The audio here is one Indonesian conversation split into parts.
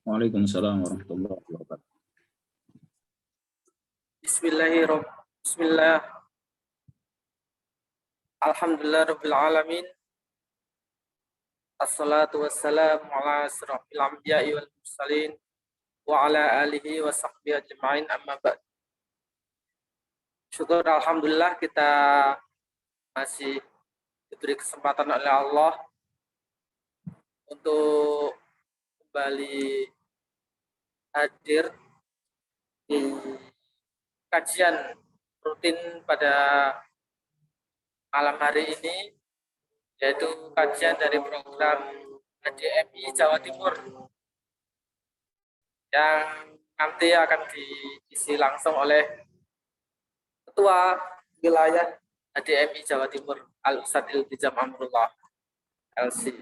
Waalaikumsalam warahmatullahi wabarakatuh. Bismillah. Alhamdulillah rabbil alamin. Assalatu wassalamu ala asrafil anbiya'i wal mursalin wa ala alihi wa sahbihi ajma'in, amma ba'd. Syukur alhamdulillah kita masih diberi kesempatan oleh Allah untuk kembali hadir di kajian rutin pada malam hari ini, yaitu kajian dari program HDMI Jawa Timur yang nanti akan diisi langsung oleh Ketua Wilayah HDMI Jawa Timur Al-Ustadz Iltijam Amrullah LC.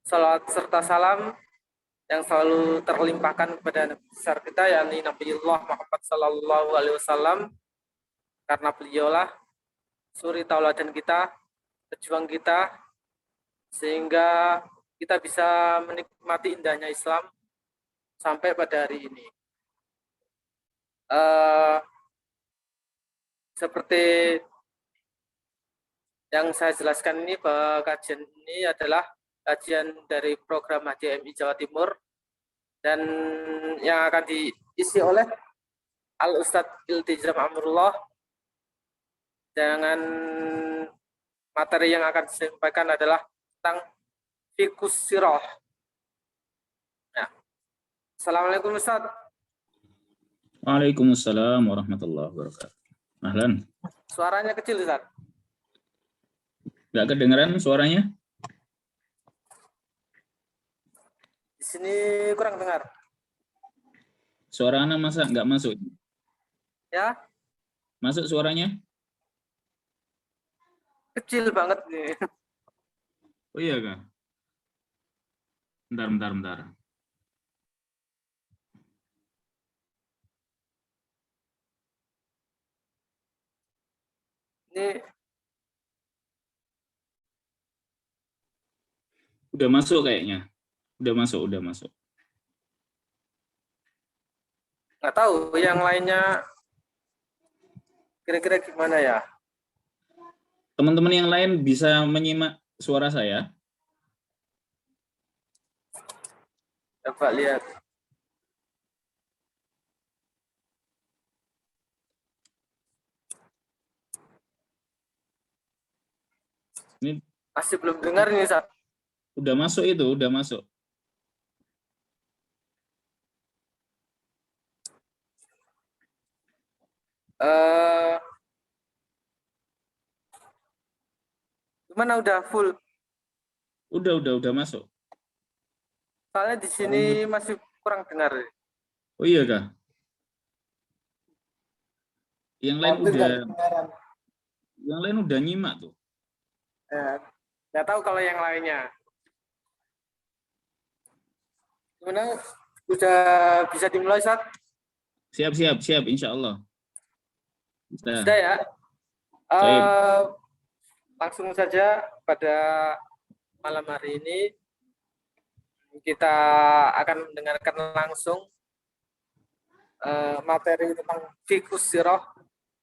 Salawat serta salam yang selalu terlimpahkan kepada Nabi besar kita, yakni Nabiullah Muhammad Sallallahu Alaihi Wasallam, karena beliaulah suri tauladan kita, pejuang kita, sehingga kita bisa menikmati indahnya Islam sampai pada hari ini. Seperti yang saya jelaskan ini, bahwa kajian ini adalah kajian dari program HDMI Jawa Timur dan yang akan diisi oleh Al-Ustadz Iltijam Amrullah. Dengan materi yang akan disampaikan adalah tentang fiqhus sirah. Ya. Assalamualaikum Ustadz. Waalaikumsalam warahmatullahi wabarakatuh. Ahlan. Suaranya kecil Ustadz. Nggak kedengeran suaranya? Di sini kurang dengar. Suara anak masa nggak masuk? Ya. Masuk suaranya? Kecil banget nih. Oh iya kah? Bentar. Ini udah masuk kayaknya. Udah masuk. nggak tahu yang lainnya kira-kira gimana ya. Teman-teman yang lain bisa menyimak suara saya? Coba lihat. Ini masih belum dengar nih Ustadz. udah masuk. Gimana, udah full? Udah masuk. Soalnya di sini masih kurang dengar. Oh iya kah? Yang lain udah nyimak tuh. Nggak tahu kalau yang lainnya. Gimana? Udah bisa dimulai, Ustadz? Siap, insya Allah. Sudah ya? Langsung saja pada malam hari ini kita akan mendengarkan langsung materi tentang fiqhus sirah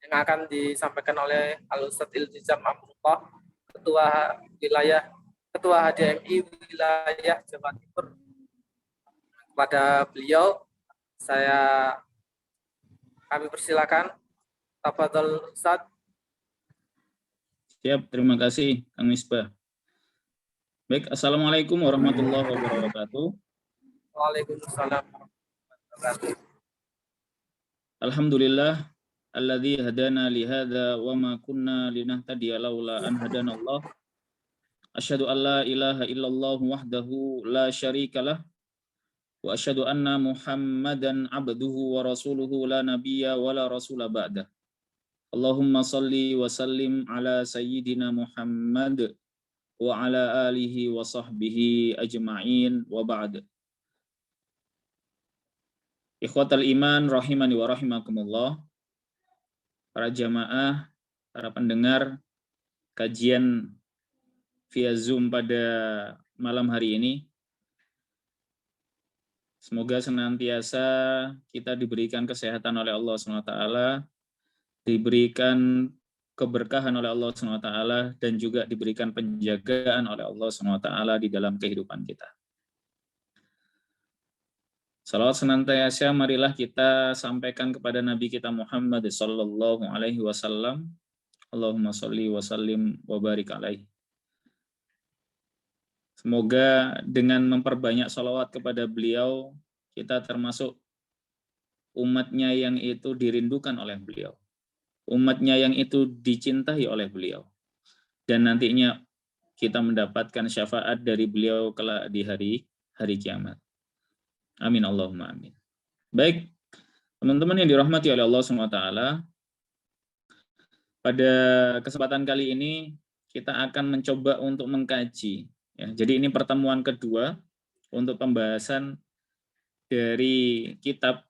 yang akan disampaikan oleh Al-Ustadz Iltijam Amrullah, Ketua HDMI Wilayah Jawa Timur. Kepada beliau, kami persilakan. Tafadhol Ustadz. Siap, terima kasih Kang Misbah. Baik, assalamualaikum warahmatullahi wabarakatuh. Waalaikumsalam warahmatullahi wabarakatuh. Alhamdulillah alladzi hadana li hadza wa ma kunna linahtadiya laula an hadanallah. Asyhadu an la ilaha illallah wahdahu la syarikalah wa asyhadu anna Muhammadan abduhu wa rasuluhu la nabiyya wa la rasula ba'dah. Allahumma salli wa sallim ala sayyidina Muhammad wa ala alihi wa sahbihi ajma'in wa ba'd. Ikhwatal iman rahimani wa rahimakumullah. Para jamaah, para pendengar kajian via Zoom pada malam hari ini. Semoga senantiasa kita diberikan kesehatan oleh Allah SWT, diberikan keberkahan oleh Allah SWT, dan juga diberikan penjagaan oleh Allah SWT di dalam kehidupan kita. Salawat senantiasa marilah kita sampaikan kepada Nabi kita Muhammad sallallahu alaihi wasallam. Allahumma sholli wa sallim wa barik alaihi. Semoga dengan memperbanyak salawat kepada beliau, kita termasuk umatnya yang itu dirindukan oleh beliau. Umatnya yang itu dicintai oleh beliau. Dan nantinya kita mendapatkan syafaat dari beliau kelak di hari kiamat. Amin Allahumma amin. Baik, teman-teman yang dirahmati oleh Allah SWT, pada kesempatan kali ini kita akan mencoba untuk mengkaji. Ya, jadi ini pertemuan kedua untuk pembahasan dari kitab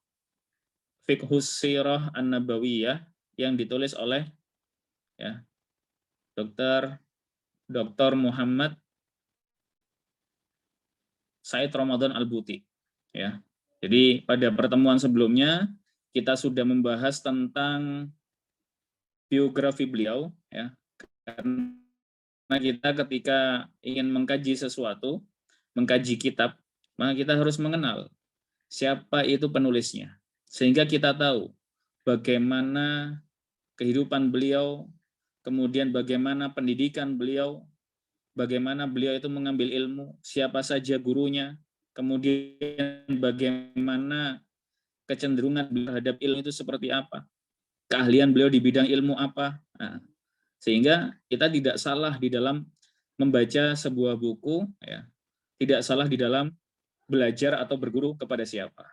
Fiqhus Sirah An-Nabawiyah yang ditulis oleh Dr. Muhammad Said Ramadan Al-Buti. Ya. Jadi pada pertemuan sebelumnya kita sudah membahas tentang biografi beliau, ya. Karena kita ketika ingin mengkaji sesuatu, mengkaji kitab, maka kita harus mengenal siapa itu penulisnya, sehingga kita tahu bagaimana kehidupan beliau, kemudian bagaimana pendidikan beliau, bagaimana beliau itu mengambil ilmu, siapa saja gurunya, kemudian bagaimana kecenderungan beliau terhadap ilmu itu seperti apa, keahlian beliau di bidang ilmu apa. Nah, sehingga kita tidak salah di dalam membaca sebuah buku, ya, tidak salah di dalam belajar atau berguru kepada siapa.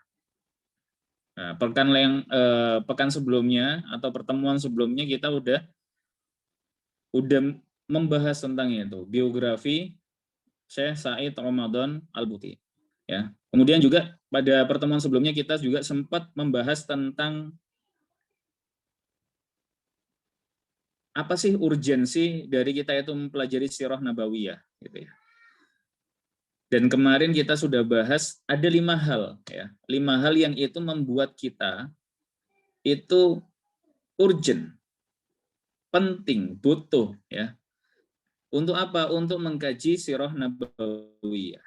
Nah, pekan sebelumnya atau pertemuan sebelumnya kita udah membahas tentang itu, biografi Syekh Said Ramadan Al-Buti. Ya. Kemudian juga pada pertemuan sebelumnya kita juga sempat membahas tentang apa sih urgensi dari kita itu mempelajari sirah nabawiyah, gitu ya. Dan kemarin kita sudah bahas ada 5 hal, ya, 5 hal yang itu membuat kita itu urgent, penting, butuh, ya. Untuk apa? Untuk mengkaji sirah nabawiyah.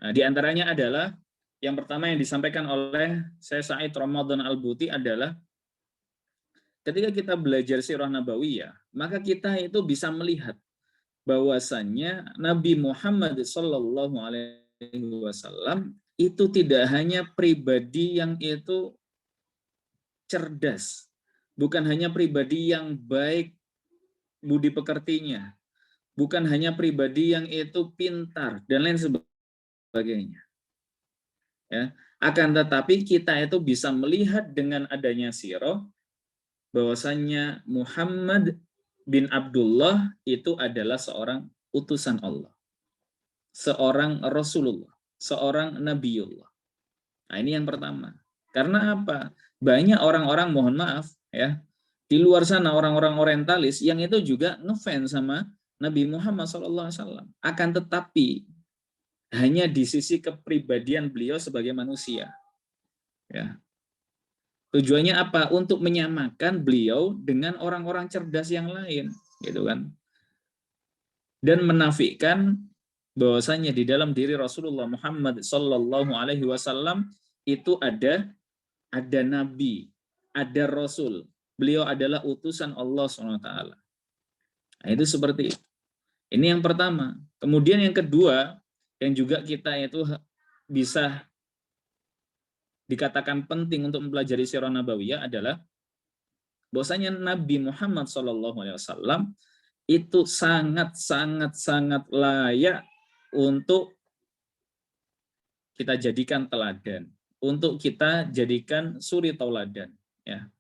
Nah, di antaranya adalah yang pertama yang disampaikan oleh Syekh Said Ramadan Al-Buti adalah ketika kita belajar sirah nabawiyah, maka kita itu bisa melihat bahwasannya Nabi Muhammad SAW itu tidak hanya pribadi yang itu cerdas, bukan hanya pribadi yang baik budi pekertinya, bukan hanya pribadi yang itu pintar dan lain sebagainya. Ya, akan tetapi kita itu bisa melihat dengan adanya sirah bahwasannya Muhammad bin Abdullah itu adalah seorang utusan Allah, seorang Rasulullah, seorang Nabiullah. Nah, ini yang pertama. Karena apa? Banyak orang-orang, mohon maaf, ya, di luar sana orang-orang orientalis yang itu juga ngefans sama Nabi Muhammad SAW. Akan tetapi hanya di sisi kepribadian beliau sebagai manusia. Ya. Tujuannya apa? Untuk menyamakan beliau dengan orang-orang cerdas yang lain, gitu kan? Dan menafikan bahwasanya di dalam diri Rasulullah Muhammad Sallallahu Alaihi Wasallam itu ada nabi, ada rasul. Beliau adalah utusan Allah SWT. Nah, itu seperti itu. Ini yang pertama. Kemudian yang kedua, yang juga kita itu bisa dikatakan penting untuk mempelajari sirah nabawiyah adalah bahwasanya Nabi Muhammad SAW itu sangat layak untuk kita jadikan teladan, untuk kita jadikan suri tauladan, ya.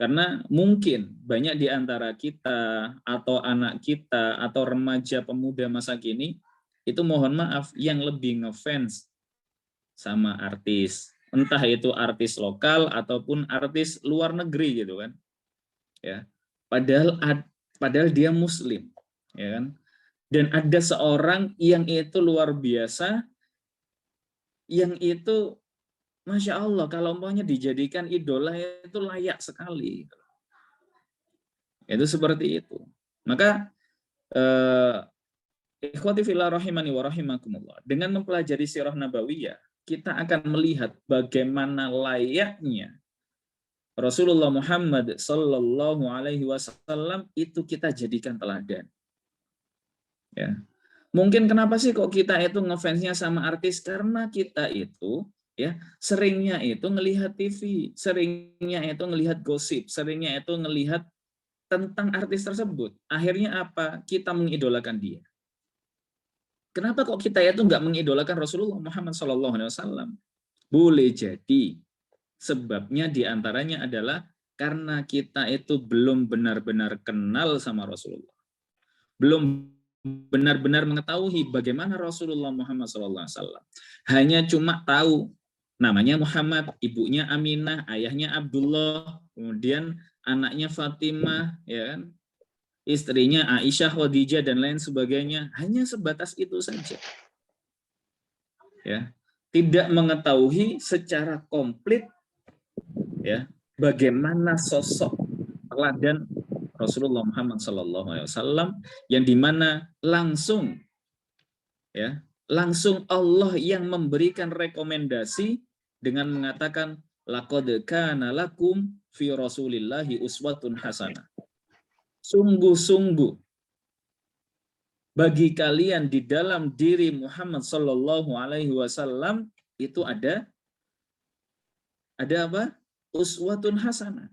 Karena mungkin banyak di antara kita atau anak kita atau remaja pemuda masa kini itu mohon maaf yang lebih ngefans sama artis, entah itu artis lokal ataupun artis luar negeri gitu kan, ya. Padahal dia Muslim, ya kan. Dan ada seorang yang itu luar biasa, yang itu Masya Allah, kalau umpamanya dijadikan idola itu layak sekali. Itu seperti itu. Maka ikhwati fillah rahimani wa rahimakumullah, dengan mempelajari sirah nabawiyah, kita akan melihat bagaimana layaknya Rasulullah Muhammad Sallallahu Alaihi Wasallam itu kita jadikan teladan. Ya. Mungkin kenapa sih kok kita itu ngefansnya sama artis? Karena kita itu ya seringnya itu ngelihat TV, seringnya itu ngelihat gosip, seringnya itu ngelihat tentang artis tersebut. Akhirnya apa? Kita mengidolakan dia. Kenapa kok kita itu nggak mengidolakan Rasulullah Muhammad Sallallahu Alaihi Wasallam? Boleh jadi sebabnya diantaranya adalah karena kita itu belum benar-benar kenal sama Rasulullah, belum benar-benar mengetahui bagaimana Rasulullah Muhammad SAW. Hanya cuma tahu namanya Muhammad, ibunya Aminah, ayahnya Abdullah, kemudian anaknya Fatimah, ya kan, istrinya Aisyah, Khadijah dan lain sebagainya. Hanya sebatas itu saja. Ya, tidak mengetahui secara komplit ya bagaimana sosok teladan Rasulullah Muhammad SAW yang dimana langsung Allah yang memberikan rekomendasi dengan mengatakan laqad kana lakum fi rasulillahi uswatun hasanah. Sungguh-sungguh bagi kalian di dalam diri Muhammad Sallallahu Alaihi Wasallam itu ada apa? Uswatun hasanah,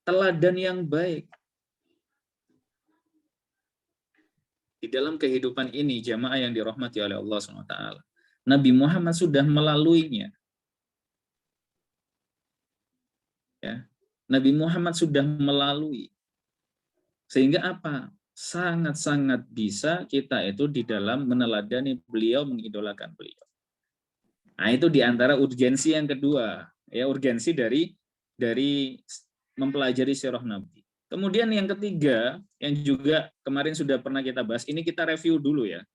teladan yang baik. Di dalam kehidupan ini, jamaah yang dirahmati oleh Allah SWT, Nabi Muhammad sudah melaluinya. Ya, Nabi Muhammad sudah melalui. Sehingga apa? Sangat-sangat bisa kita itu di dalam meneladani beliau, mengidolakan beliau. Nah, itu diantara urgensi yang kedua. Ya, urgensi dari mempelajari sirah Nabi. Kemudian yang ketiga, yang juga kemarin sudah pernah kita bahas, ini kita review dulu ya.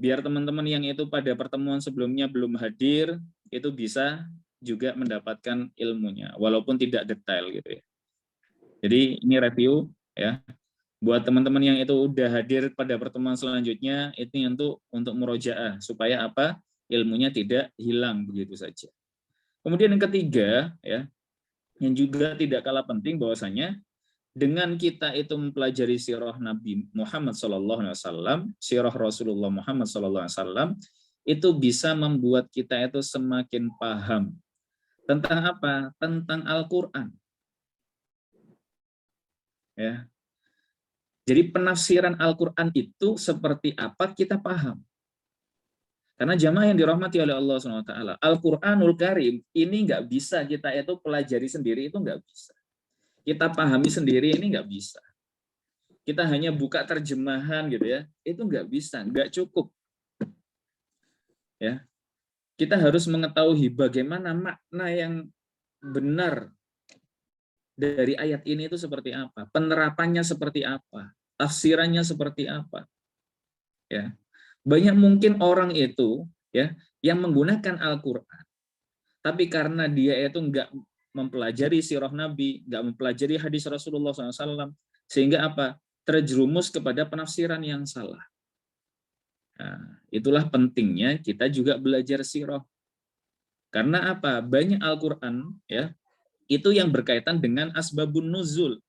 Biar teman-teman yang itu pada pertemuan sebelumnya belum hadir, itu bisa juga mendapatkan ilmunya, walaupun tidak detail gitu ya. Jadi ini review ya. Buat teman-teman yang itu udah hadir pada pertemuan selanjutnya, itu untuk murojaah, supaya apa? Ilmunya tidak hilang begitu saja. Kemudian yang ketiga, ya, yang juga tidak kalah penting bahwasanya dengan kita itu mempelajari sirah Nabi Muhammad SAW, sirah Rasulullah Muhammad SAW, itu bisa membuat kita itu semakin paham tentang apa? Tentang Al-Quran. Ya. Jadi penafsiran Al-Quran itu seperti apa kita paham. Karena jamaah yang dirahmati oleh Allah SWT, Al-Quranul Karim ini nggak bisa kita itu pelajari sendiri, itu nggak bisa. Kita pahami sendiri ini nggak bisa. Kita hanya buka terjemahan gitu ya, itu nggak bisa, nggak cukup. Ya, kita harus mengetahui bagaimana makna yang benar dari ayat ini itu seperti apa, penerapannya seperti apa, tafsirannya seperti apa. Ya, banyak mungkin orang itu ya yang menggunakan Al-Quran, tapi karena dia itu nggak mempelajari sirah Nabi, nggak mempelajari hadis Rasulullah SAW, sehingga apa? Terjerumus kepada penafsiran yang salah. Nah, itulah pentingnya kita juga belajar sirah. Karena apa? Banyak Al-Quran ya itu yang berkaitan dengan asbabun nuzul.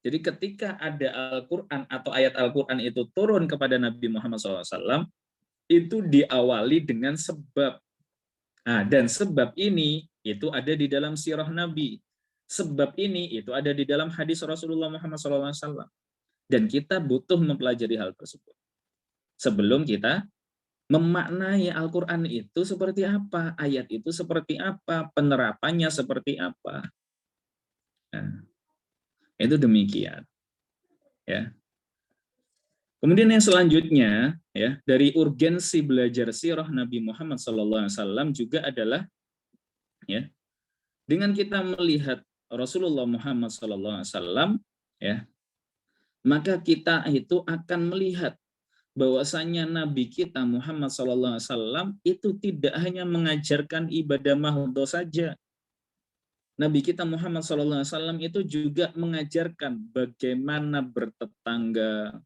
Jadi ketika ada Al-Quran atau ayat Al-Quran itu turun kepada Nabi Muhammad SAW, itu diawali dengan sebab. Nah, dan sebab ini itu ada di dalam sirah Nabi. Sebab ini itu ada di dalam hadis Rasulullah Muhammad SAW. Dan kita butuh mempelajari hal tersebut. Sebelum kita memaknai Al-Quran itu seperti apa, ayat itu seperti apa, penerapannya seperti apa. Nah, itu demikian. Ya. Kemudian yang selanjutnya, ya, dari urgensi belajar sirah Nabi Muhammad SAW juga adalah, ya, dengan kita melihat Rasulullah Muhammad SAW, ya, maka kita itu akan melihat bahwasanya Nabi kita Muhammad SAW itu tidak hanya mengajarkan ibadah mahdoh saja. Nabi kita Muhammad SAW itu juga mengajarkan bagaimana bertetangga,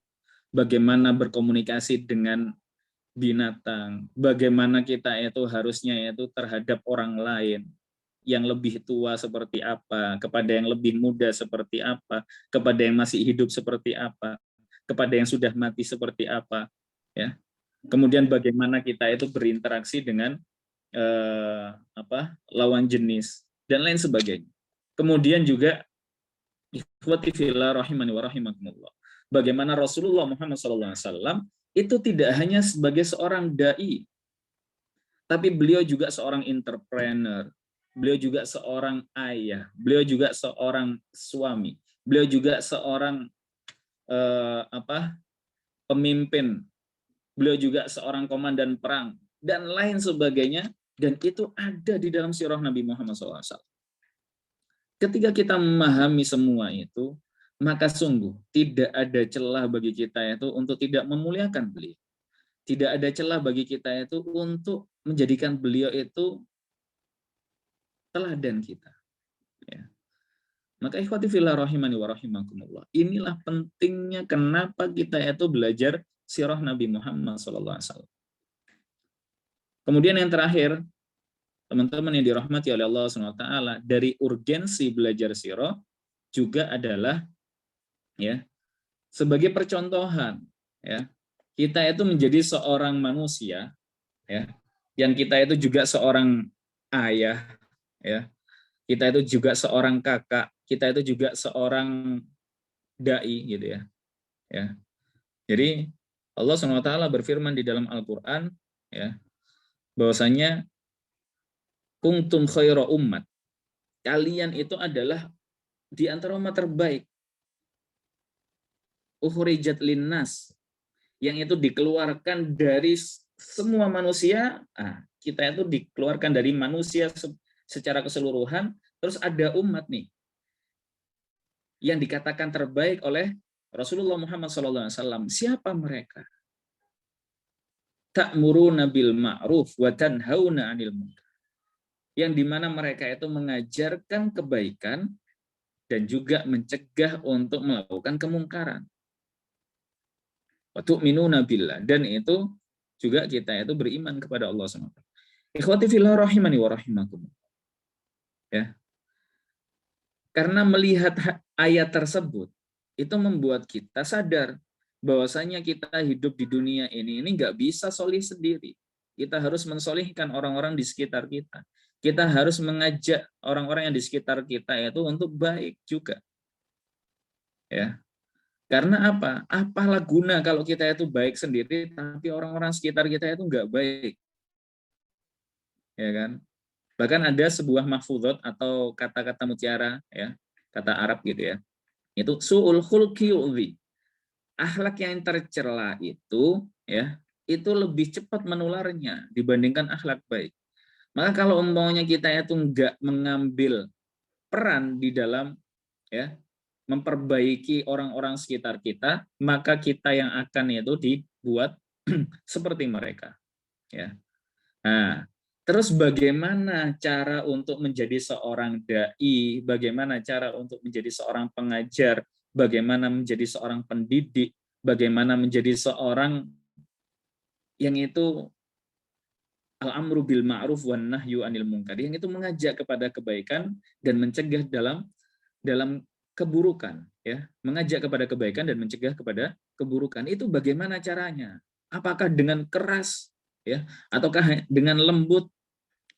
bagaimana berkomunikasi dengan binatang, bagaimana kita itu harusnya itu terhadap orang lain, yang lebih tua seperti apa, kepada yang lebih muda seperti apa, kepada yang masih hidup seperti apa, kepada yang sudah mati seperti apa, ya. Kemudian bagaimana kita itu berinteraksi dengan lawan jenis dan lain sebagainya. Kemudian juga ikhwati fillah rahimani wa rahimakumullah. Bagaimana Rasulullah Muhammad SAW itu tidak hanya sebagai seorang dai, tapi beliau juga seorang entrepreneur, beliau juga seorang ayah, beliau juga seorang suami, beliau juga seorang pemimpin, beliau juga seorang komandan perang dan lain sebagainya, dan itu ada di dalam sirah Nabi Muhammad SAW. Ketika kita memahami semua itu, maka sungguh tidak ada celah bagi kita itu untuk tidak memuliakan beliau. Tidak ada celah bagi kita itu untuk menjadikan beliau itu teladan kita. Ya. Maka ikhwati fillah rahimani wa rahimakumullah. Inilah pentingnya kenapa kita itu belajar sirah Nabi Muhammad SAW. Kemudian yang terakhir, teman-teman yang dirahmati oleh Allah SWT, dari urgensi belajar sirah juga adalah ya sebagai percontohan, ya kita itu menjadi seorang manusia, ya yang kita itu juga seorang ayah, ya kita itu juga seorang kakak, kita itu juga seorang dai, gitu ya. Ya, jadi Allah SWT berfirman di dalam Al-Quran, ya bahwasanya kuntum khaira ummat, kalian itu adalah di antara umat terbaik, ukhrijat linnas, yang itu dikeluarkan dari semua manusia. Kita itu dikeluarkan dari manusia secara keseluruhan, terus ada umat nih yang dikatakan terbaik oleh Rasulullah Muhammad SAW. Siapa mereka? Ta'muruna bil ma'ruf wa tanhauna 'anil munkar. Yang dimana mereka itu mengajarkan kebaikan dan juga mencegah untuk melakukan kemungkaran. Wa tu'minuna billah, dan itu juga kita itu beriman kepada Allah SWT. Ikhwati fillah rahimani wa rahimakum. Ya. Karena melihat ayat tersebut itu membuat kita sadar bahwasanya kita hidup di dunia ini nggak bisa solih sendiri. Kita harus mensolihkan orang-orang di sekitar kita. Kita harus mengajak orang-orang yang di sekitar kita itu untuk baik juga. Ya. Karena apa? Apalah guna kalau kita itu baik sendiri, tapi orang-orang sekitar kita itu nggak baik. Ya kan? Bahkan ada sebuah mahfudhot atau kata-kata mutiara, ya, kata Arab gitu ya. Itu su'ul khulqi yu'dhi. Akhlak yang tercela itu, ya, itu lebih cepat menularnya dibandingkan akhlak baik. Maka kalau umpamanya kita itu nggak mengambil peran di dalam, ya, memperbaiki orang-orang sekitar kita, maka kita yang akan itu dibuat seperti mereka. Ya. Nah, terus bagaimana cara untuk menjadi seorang dai, bagaimana cara untuk menjadi seorang pengajar, bagaimana menjadi seorang pendidik, bagaimana menjadi seorang yang itu al-amru bil ma'ruf wan nahyu 'anil munkar, yang itu mengajak kepada kebaikan dan mencegah dalam keburukan, ya, mengajak kepada kebaikan dan mencegah kepada keburukan. Itu bagaimana caranya? Apakah dengan keras, ya, ataukah dengan lembut?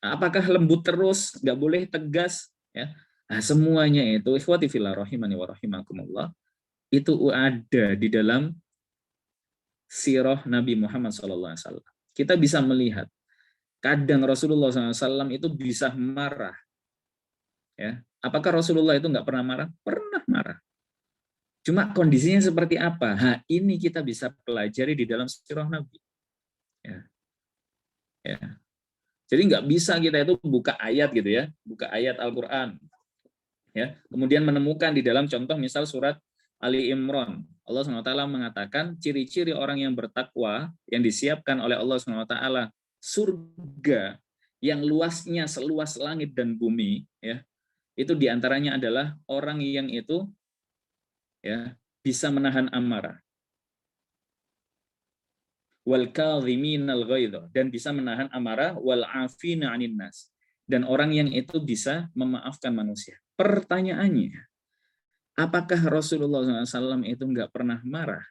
Apakah lembut terus, nggak boleh tegas, ya? Nah, semuanya itu ikhwati fillah rahimani wa rahimakumullah, itu ada di dalam sirah Nabi Muhammad SAW. Kita bisa melihat kadang Rasulullah SAW itu bisa marah, ya. Apakah Rasulullah itu nggak pernah marah? Pernah marah. Cuma kondisinya seperti apa? Ini kita bisa pelajari di dalam sirah Nabi. Ya. Ya. Jadi nggak bisa kita itu buka ayat gitu ya, buka ayat Al-Quran, ya, kemudian menemukan di dalam contoh misal surat Ali Imran Allah SWT mengatakan ciri-ciri orang yang bertakwa yang disiapkan oleh Allah SWT surga yang luasnya seluas langit dan bumi, ya, itu diantaranya adalah orang yang itu ya bisa menahan amarah, wal kadhiminal ghaidha, dan bisa menahan amarah, wal afina 'anil nas, dan orang yang itu bisa memaafkan manusia. Pertanyaannya, apakah Rasulullah SAW itu nggak pernah marah,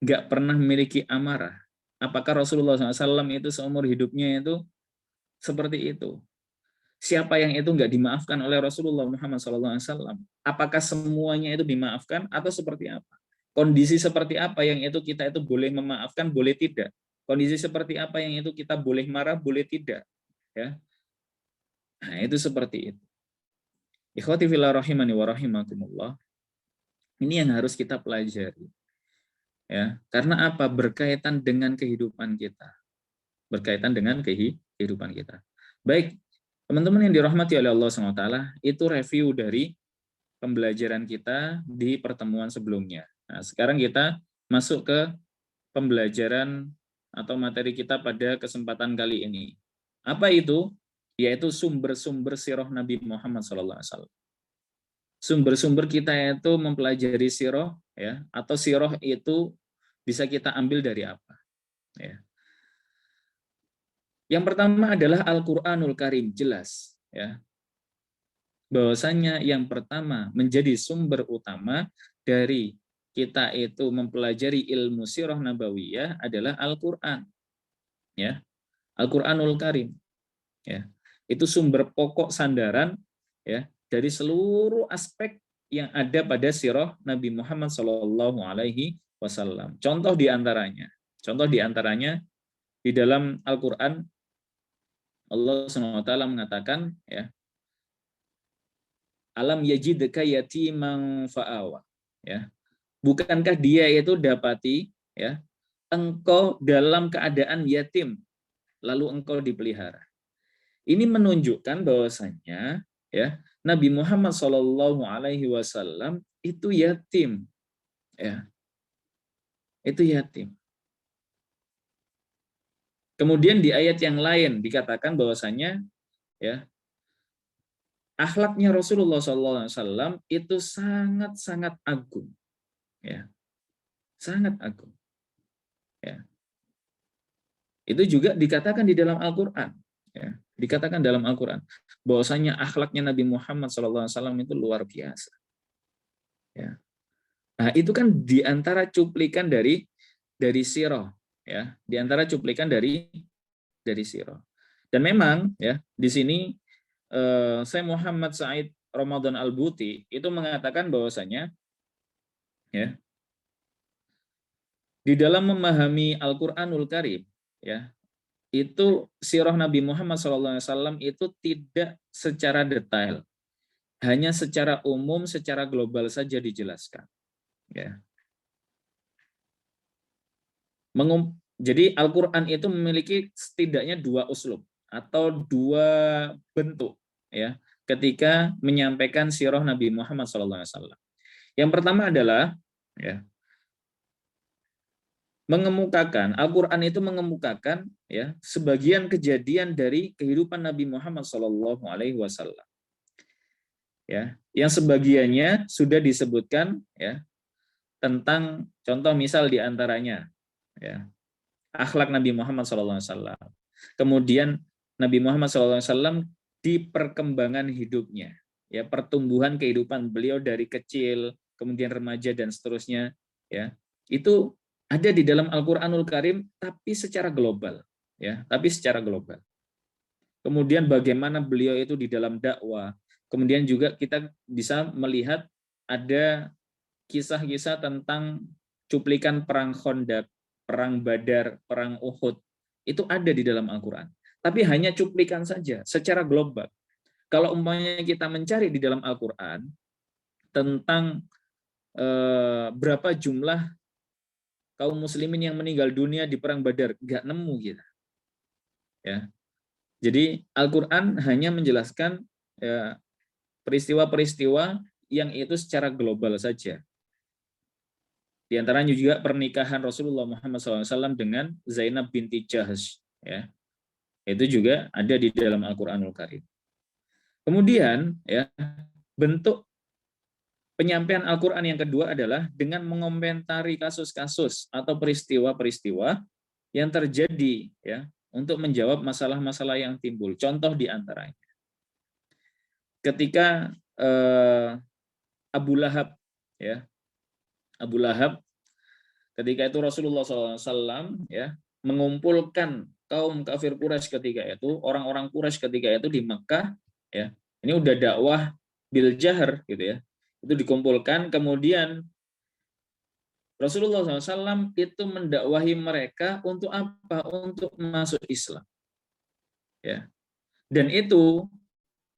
nggak pernah memiliki amarah? Apakah Rasulullah SAW itu seumur hidupnya itu seperti itu? Siapa yang itu nggak dimaafkan oleh Rasulullah Muhammad SAW? Apakah semuanya itu dimaafkan atau seperti apa? Kondisi seperti apa yang itu kita itu boleh memaafkan, boleh tidak? Kondisi seperti apa yang itu kita boleh marah, boleh tidak? Ya, nah itu seperti itu. Ikhwati fillah rahimani wa rahimakumullah. Ini yang harus kita pelajari. Ya, karena apa? Berkaitan dengan kehidupan kita. Berkaitan dengan kehidupan kita. Baik, teman-teman yang dirahmati oleh Allah SWT, itu review dari pembelajaran kita di pertemuan sebelumnya. Nah, sekarang kita masuk ke pembelajaran atau materi kita pada kesempatan kali ini. Apa itu? Yaitu sumber-sumber sirah Nabi Muhammad SAW. Sumber-sumber kita itu mempelajari sirah, ya, atau sirah itu bisa kita ambil dari apa? Ya. Yang pertama adalah Al-Qur'anul Karim, jelas, ya. Bahwasanya yang pertama menjadi sumber utama dari kita itu mempelajari ilmu sirah nabawiyah adalah Al-Qur'an, ya. Al-Qur'anul Karim, ya. Itu sumber pokok sandaran, ya, dari seluruh aspek yang ada pada sirah Nabi Muhammad SAW. Contoh diantaranya di dalam Al-Qur'an Allah SWT mengatakan, ya, alam yajidka yatiman fa'awa, ya. Bukankah dia itu dapati, ya, engkau dalam keadaan yatim lalu engkau dipelihara. Ini menunjukkan bahwasanya, ya, Nabi Muhammad SAW itu yatim, ya. Itu yatim. Kemudian di ayat yang lain dikatakan bahwasanya, ya, akhlaknya Rasulullah SAW itu sangat-sangat agung, ya, sangat agung, ya. Itu juga dikatakan di dalam Al-Quran, ya, dikatakan dalam Al-Quran bahwasanya akhlaknya Nabi Muhammad SAW itu luar biasa, ya. Nah, itu kan diantara cuplikan dari sirah, ya, diantara cuplikan dari sirah. Dan memang, ya, di sini saya Muhammad Said Ramadan Al-Buti itu mengatakan bahwasanya, ya, di dalam memahami Al-Qur'anul Karim, ya, itu sirah Nabi Muhammad SAW itu tidak secara detail, hanya secara umum, secara global saja dijelaskan, ya. Jadi Al-Qur'an itu memiliki setidaknya dua uslub atau dua bentuk, ya, ketika menyampaikan sirah Nabi Muhammad SAW. Yang pertama adalah, ya, mengemukakan, Al-Qur'an itu mengemukakan, ya, sebagian kejadian dari kehidupan Nabi Muhammad SAW. Ya, yang sebagiannya sudah disebutkan, ya, tentang contoh misal diantaranya, ya, akhlak Nabi Muhammad SAW. Kemudian Nabi Muhammad SAW di perkembangan hidupnya, ya, pertumbuhan kehidupan beliau dari kecil, kemudian remaja dan seterusnya, ya, itu ada di dalam Al-Qur'anul Karim tapi secara global, ya, tapi secara global. Kemudian bagaimana beliau itu di dalam dakwah. Kemudian juga kita bisa melihat ada kisah-kisah tentang cuplikan perang Khandaq, perang Badar, perang Uhud. Itu ada di dalam Al-Qur'an. Tapi hanya cuplikan saja secara global. Kalau umpamanya kita mencari di dalam Al-Qur'an tentang berapa jumlah kaum muslimin yang meninggal dunia di perang Badar, nggak nemu kita. Ya. Jadi Al-Qur'an hanya menjelaskan, ya, peristiwa-peristiwa yang itu secara global saja. Di antaranya juga pernikahan Rasulullah Muhammad SAW dengan Zainab binti Jahsh, ya. Itu juga ada di dalam Al-Qur'anul Karim. Kemudian, ya, bentuk penyampaian Al-Qur'an yang kedua adalah dengan mengomentari kasus-kasus atau peristiwa-peristiwa yang terjadi, ya, untuk menjawab masalah-masalah yang timbul. Contoh di antaranya, ketika Abu Lahab, ya, Abu Lahab, ketika itu Rasulullah SAW, ya, mengumpulkan kaum kafir Quraisy ketika itu, orang-orang Quraisy ketika itu di Mekah, ya, ini udah dakwah bil jahr, gitu ya, itu dikumpulkan, kemudian Rasulullah SAW itu mendakwahi mereka untuk apa? Untuk masuk Islam, ya, dan itu,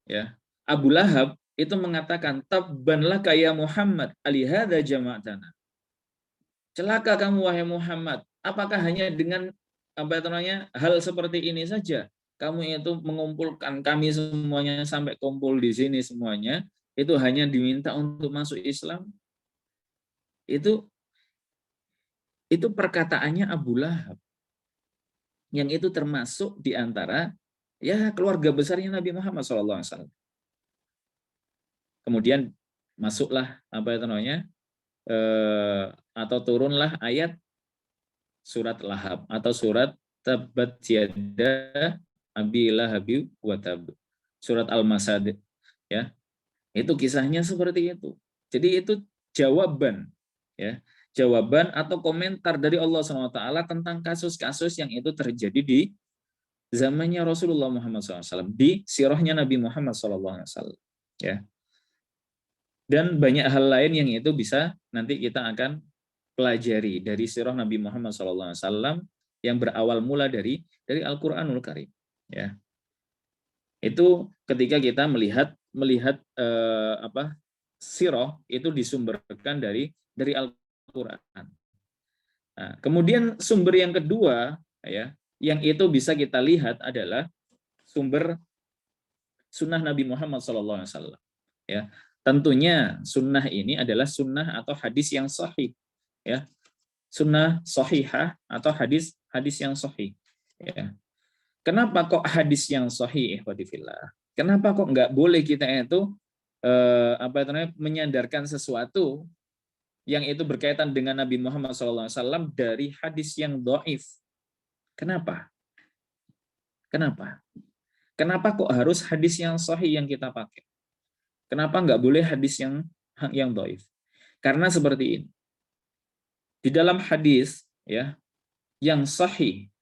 ya, Abu Lahab itu mengatakan, tabban laka ya Muhammad, alihada jama'atana. Celaka kamu wahai Muhammad, apakah hanya dengan hal seperti ini saja kamu itu mengumpulkan kami semuanya sampai kumpul di sini semuanya, itu hanya diminta untuk masuk Islam? Itu perkataannya Abu Lahab, yang itu termasuk di antara, ya, keluarga besarnya Nabi Muhammad SAW. Kemudian masuklah atau turunlah ayat surat Lahab atau surat Tabbat Yada Abi Lahabi wa Tab. Surat Al-Masad, ya. Itu kisahnya seperti itu. Jadi itu jawaban, ya. Jawaban atau komentar dari Allah SWT tentang kasus-kasus yang itu terjadi di zamannya Rasulullah Muhammad SAW, di sirahnya Nabi Muhammad SAW, ya. Dan banyak hal lain yang itu bisa nanti kita akan pelajari dari sirah Nabi Muhammad SAW yang berawal mula dari Al-Qur'anul Karim, ya. Itu ketika kita melihat sirah itu disumberkan dari Al-Qur'an. Nah, kemudian sumber yang kedua, ya, yang itu bisa kita lihat adalah sumber sunnah Nabi Muhammad SAW, ya. Tentunya sunnah ini adalah sunnah atau hadis yang sahih, ya, sunnah sahihah atau hadis yang sahih, ya. Kenapa kok hadis yang sahih, ikhwati fillah? Kenapa kok nggak boleh kita itu menyandarkan sesuatu yang itu berkaitan dengan Nabi Muhammad SAW dari hadis yang dhaif? Kenapa? Kenapa kok harus hadis yang sahih yang kita pakai? Kenapa nggak boleh hadis yang dhaif? Karena seperti ini. Di dalam hadis, ya, yang sahih,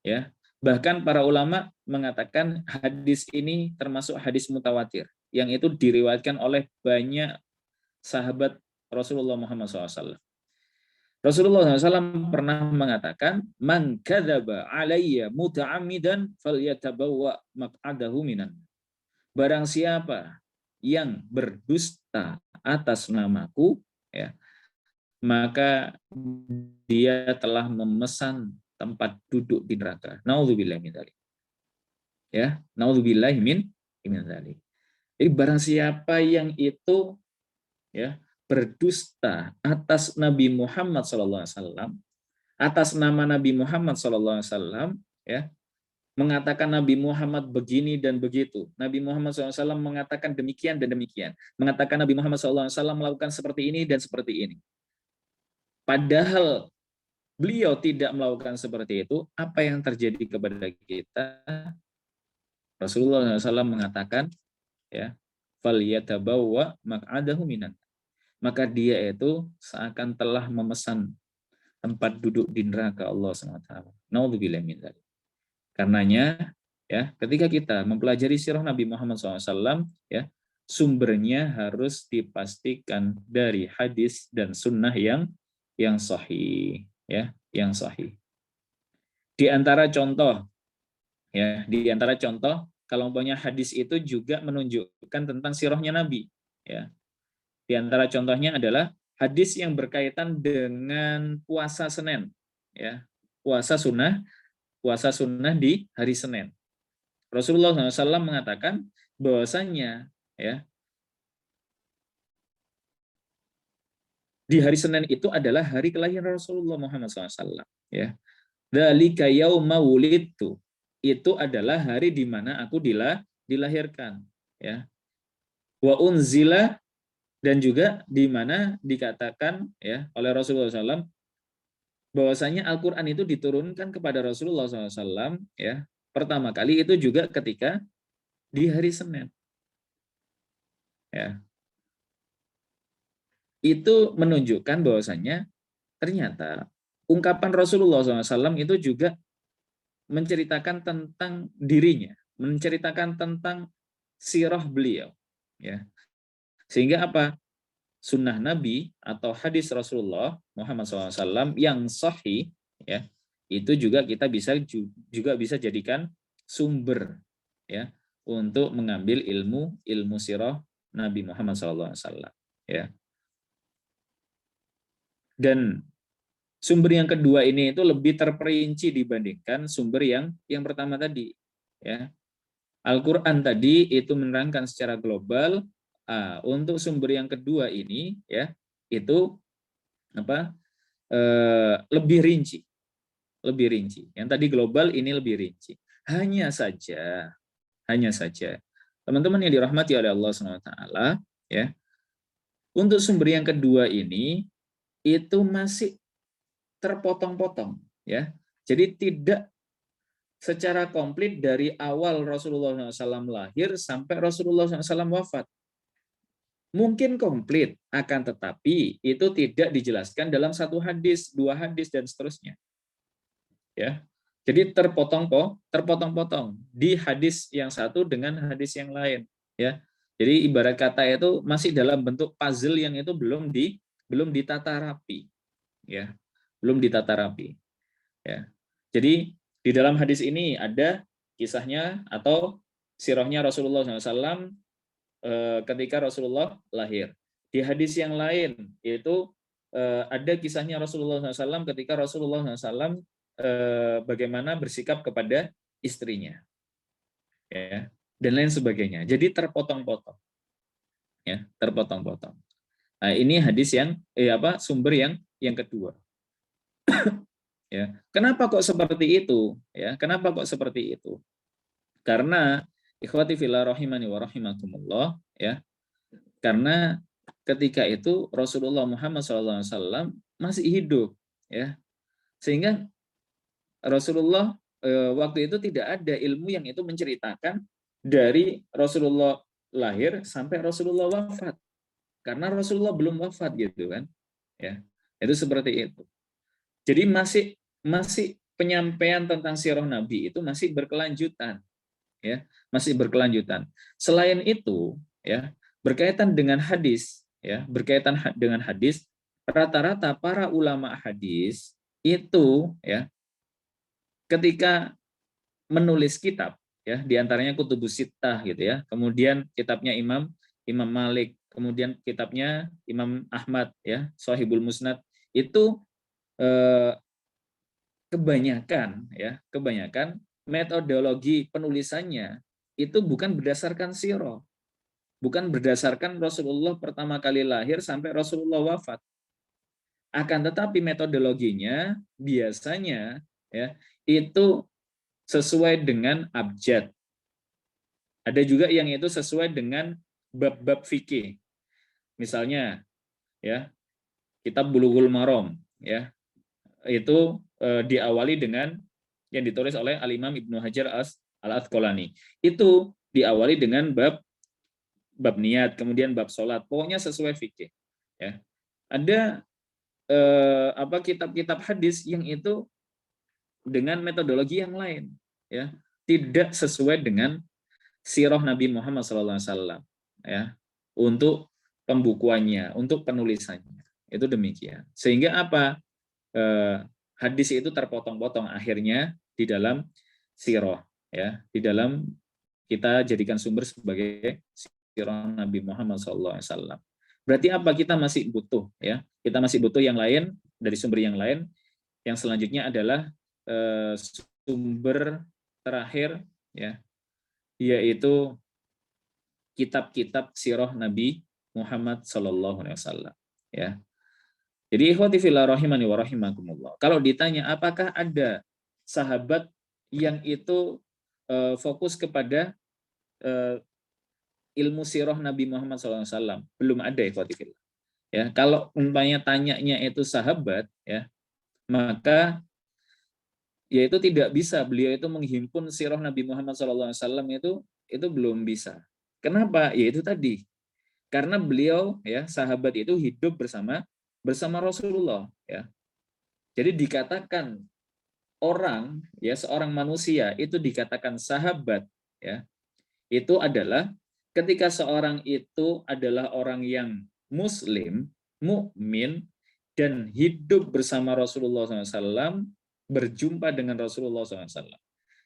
ya, bahkan para ulama mengatakan hadis ini termasuk hadis mutawatir yang itu diriwayatkan oleh banyak sahabat Rasulullah Muhammad SAW. Rasulullah SAW pernah mengatakan, man kadzaba alayya muta'ammidan falyatabawwa maq'adahu minan. Barang siapa yang berdusta atas namaku, ya, maka dia telah memesan tempat duduk di neraka. Nauzubillahi min dzalik. Ya, nauzubillahi min dzalik. Jadi barang siapa yang itu, ya, berdusta atas Nabi Muhammad SAW, atas nama Nabi Muhammad SAW, ya, mengatakan Nabi Muhammad begini dan begitu. Nabi Muhammad SAW mengatakan demikian dan demikian. Mengatakan Nabi Muhammad SAW melakukan seperti ini dan seperti ini. Padahal beliau tidak melakukan seperti itu, apa yang terjadi kepada kita? Rasulullah SAW mengatakan, ya, falyatabawwa maq'adahu minan. Maka dia itu seakan telah memesan tempat duduk di neraka Allah SWT. Naudzubillah min dzalik. Karenanya, ya, ketika kita mempelajari sirah Nabi Muhammad SAW, ya, sumbernya harus dipastikan dari hadis dan sunnah yang sahih, ya, yang sahih. Di antara contoh, ya, kalau umpamanya hadis itu juga menunjukkan tentang sirahnya Nabi, ya. Di antara contohnya adalah hadis yang berkaitan dengan puasa Senin, ya, puasa sunnah di hari Senin. Rasulullah SAW mengatakan bahwasanya, ya, di hari Senin itu adalah hari kelahiran Rasulullah Muhammad SAW. Ya, dzalika yauma wulidtu, itu adalah hari di mana aku dilahirkan. Ya, wa unzila, dan juga di mana dikatakan ya oleh Rasulullah SAW bahwasanya Al-Quran itu diturunkan kepada Rasulullah SAW ya pertama kali itu juga ketika di hari Senin. Ya, itu menunjukkan bahwasanya ternyata ungkapan Rasulullah SAW itu juga menceritakan tentang dirinya, menceritakan tentang sirah beliau. Ya, sehingga apa? Sunnah Nabi atau hadis Rasulullah Muhammad SAW yang sahih, ya, itu juga kita bisa jadikan sumber ya untuk mengambil ilmu sirah Nabi Muhammad SAW. Ya. Dan sumber yang kedua ini itu lebih terperinci dibandingkan sumber yang pertama tadi. Ya. Al-Quran tadi itu menerangkan secara global. Untuk sumber yang kedua ini ya itu lebih rinci, Yang tadi global, ini lebih rinci. Hanya saja, teman-teman yang dirahmati oleh Allah SWT, ya, untuk sumber yang kedua ini itu masih terpotong-potong, ya. Jadi tidak secara komplit dari awal Rasulullah SAW lahir sampai Rasulullah SAW wafat. Mungkin komplit, akan tetapi itu tidak dijelaskan dalam satu hadis, dua hadis, dan seterusnya. Ya, jadi terpotong-potong di hadis yang satu dengan hadis yang lain. Ya, jadi ibarat kata itu masih dalam bentuk puzzle yang itu belum ditata rapi. Ya, belum ditata rapi. Ya, jadi di dalam hadis ini ada kisahnya atau sirahnya Rasulullah SAW ketika Rasulullah lahir. Di hadis yang lain itu ada kisahnya Rasulullah SAW ketika Rasulullah SAW bagaimana bersikap kepada istrinya, ya, dan lain sebagainya. Jadi terpotong-potong, ya, terpotong-potong. Nah, ini hadis yang sumber yang kedua. Ya, kenapa kok seperti itu? Ya, kenapa kok seperti itu? Karena ikhwati fillah rahimani wa rahimakumullah, ya. Karena ketika itu Rasulullah Muhammad SAW masih hidup, ya, sehingga Rasulullah waktu itu tidak ada ilmu yang itu menceritakan dari Rasulullah lahir sampai Rasulullah wafat, karena Rasulullah belum wafat gitu kan, ya, itu seperti itu. Jadi masih penyampaian tentang sirah Nabi itu masih berkelanjutan, ya, masih berkelanjutan. Selain itu, ya, berkaitan dengan hadis, rata-rata para ulama hadis itu, ya, ketika menulis kitab, ya, diantaranya Kutubus Sittah gitu ya, kemudian kitabnya Imam Malik, kemudian kitabnya Imam Ahmad, ya, Shahihul Musnad, itu kebanyakan metodologi penulisannya itu bukan berdasarkan sirah, bukan berdasarkan Rasulullah pertama kali lahir sampai Rasulullah wafat. Akan tetapi metodologinya biasanya, ya, itu sesuai dengan abjad. Ada juga yang itu sesuai dengan bab-bab fikih. Misalnya, ya, kitab Bulughul Maram, ya, itu diawali dengan yang ditulis oleh Al-Imam Ibnu Hajar Al-Asqalani. Itu diawali dengan bab niat, kemudian bab sholat. Pokoknya sesuai fikih. Ya. Ada kitab-kitab hadis yang itu dengan metodologi yang lain, ya, tidak sesuai dengan sirah Nabi Muhammad SAW, ya, untuk pembukuannya, untuk penulisannya, itu demikian. Sehingga apa? Hadis itu terpotong-potong akhirnya di dalam sirah, ya, di dalam kita jadikan sumber sebagai sirah Nabi Muhammad SAW. Berarti apa? Kita masih butuh, ya, kita masih butuh yang lain dari sumber yang lain. Yang selanjutnya adalah sumber terakhir, ya, yaitu kitab-kitab sirah Nabi Muhammad SAW, ya. Jadi ikhwati fillah rahimani wa rahimakumullah. Kalau ditanya apakah ada sahabat yang itu fokus kepada ilmu sirah Nabi Muhammad SAW, belum ada ikhwati fillah. Ya, kalau umpamanya tanyanya itu sahabat, ya, maka yaitu tidak bisa beliau itu menghimpun sirah Nabi Muhammad SAW itu belum bisa. Kenapa? Yaitu tadi karena beliau ya sahabat itu hidup bersama Rasulullah ya. Jadi dikatakan orang ya seorang manusia itu dikatakan sahabat ya. Itu adalah ketika seorang itu adalah orang yang muslim, mukmin dan hidup bersama Rasulullah SAW, berjumpa dengan Rasulullah SAW.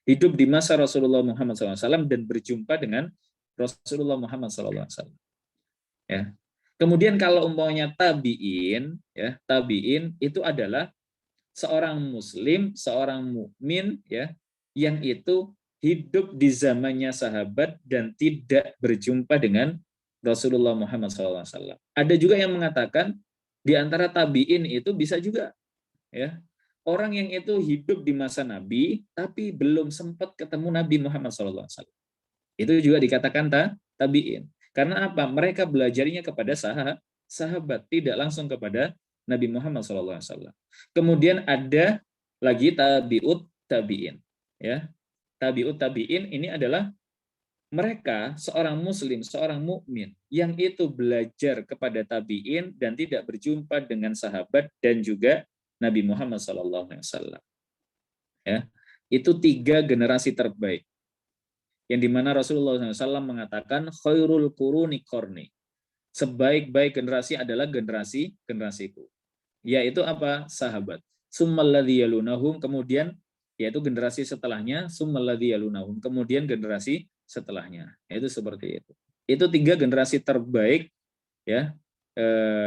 Hidup di masa Rasulullah Muhammad SAW dan berjumpa dengan Rasulullah Muhammad SAW. Ya. Kemudian kalau umpamanya tabiin, ya tabiin itu adalah seorang muslim, seorang mukmin, ya yang itu hidup di zamannya sahabat dan tidak berjumpa dengan Rasulullah Muhammad SAW. Ada juga yang mengatakan di antara tabiin itu bisa juga, ya orang yang itu hidup di masa Nabi tapi belum sempat ketemu Nabi Muhammad SAW. Itu juga dikatakan tabiin. Karena apa? Mereka belajarnya kepada sahabat, tidak langsung kepada Nabi Muhammad SAW. Kemudian ada lagi tabiut tabiin. Ya, tabiut tabiin ini adalah mereka seorang muslim, seorang mukmin yang itu belajar kepada tabiin dan tidak berjumpa dengan sahabat dan juga Nabi Muhammad SAW. Ya, itu 3 generasi terbaik yang dimana Rasulullah SAW mengatakan khairul quruni qarni, sebaik-baik generasi adalah generasiku, yaitu apa? Sahabat. Summalladzi yalunahum, kemudian yaitu generasi setelahnya, summalladzi yalunahum, kemudian generasi setelahnya. Itu seperti itu. Itu 3 generasi terbaik ya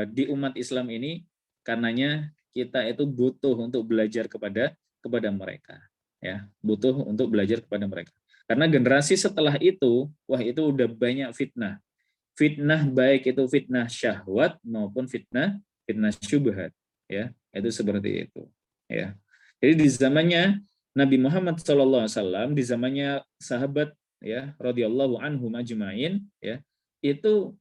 di umat Islam ini, karenanya kita itu butuh untuk belajar kepada mereka, ya butuh untuk belajar kepada mereka. Karena generasi setelah itu, wah itu udah banyak fitnah. Fitnah baik itu fitnah syahwat maupun fitnah syubhat, ya. Itu seperti itu, ya. Jadi di zamannya Nabi Muhammad SAW, di zamannya sahabat ya radhiyallahu anhum ajmain, ya. Itu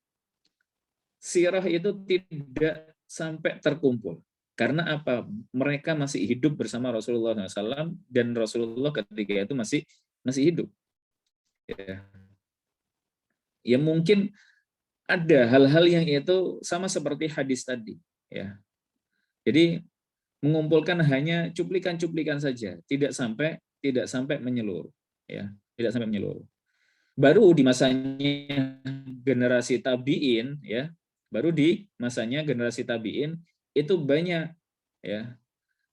sirah itu tidak sampai terkumpul. Karena apa? Mereka masih hidup bersama Rasulullah SAW dan Rasulullah ketika itu masih hidup. Ya mungkin ada hal-hal yang itu sama seperti hadis tadi, ya. Jadi mengumpulkan hanya cuplikan-cuplikan saja, tidak sampai menyeluruh, ya, tidak sampai menyeluruh. Baru di masanya generasi tabiin, ya, baru di masanya generasi tabiin itu banyak, ya,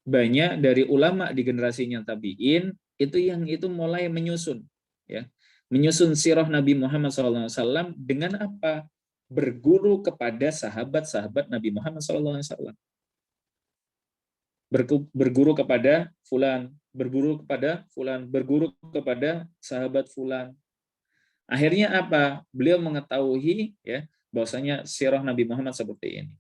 banyak dari ulama di generasinya tabiin itu yang itu mulai menyusun, ya, menyusun sirah Nabi Muhammad SAW dengan apa? Berguru kepada sahabat-sahabat Nabi Muhammad SAW. Berguru kepada fulan, berguru kepada fulan, berguru kepada sahabat fulan. Akhirnya apa? Beliau mengetahui ya bahwasanya sirah Nabi Muhammad seperti ini.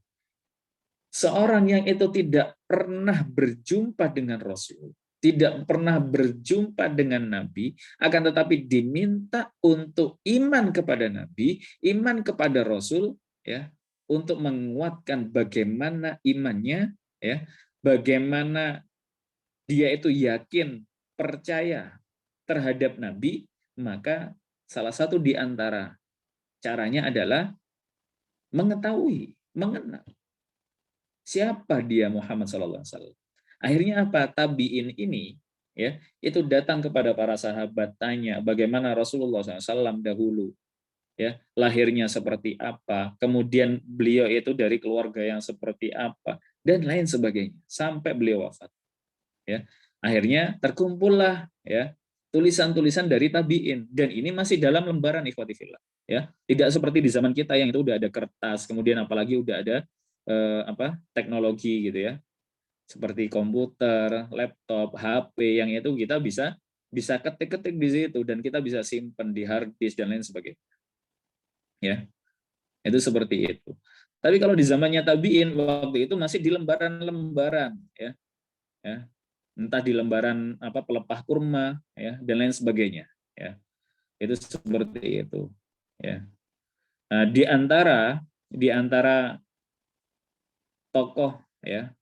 Seorang yang itu tidak pernah berjumpa dengan Rasul, tidak pernah berjumpa dengan Nabi, akan tetapi diminta untuk iman kepada Nabi, iman kepada Rasul, ya, untuk menguatkan bagaimana imannya, ya, bagaimana dia itu yakin, percaya terhadap Nabi, maka salah satu di antara caranya adalah mengetahui, mengenal siapa dia Muhammad SAW. Akhirnya apa? Tabiin ini ya itu datang kepada para sahabat, tanya bagaimana Rasulullah SAW dahulu, ya lahirnya seperti apa, kemudian beliau itu dari keluarga yang seperti apa dan lain sebagainya sampai beliau wafat. Ya akhirnya terkumpullah ya tulisan-tulisan dari tabiin dan ini masih dalam lembaran ikhwati fillah, ya tidak seperti di zaman kita yang itu udah ada kertas, kemudian apalagi udah ada teknologi gitu ya, seperti komputer, laptop, HP yang itu kita bisa ketik-ketik di situ dan kita bisa simpan di hard disk dan lain sebagainya. Ya. Itu seperti itu. Tapi kalau di zamannya tabi'in waktu itu masih di lembaran-lembaran, ya, entah di lembaran apa pelepah kurma, ya, dan lain sebagainya, ya. Itu seperti itu, ya. Nah, di antara tokoh, ya,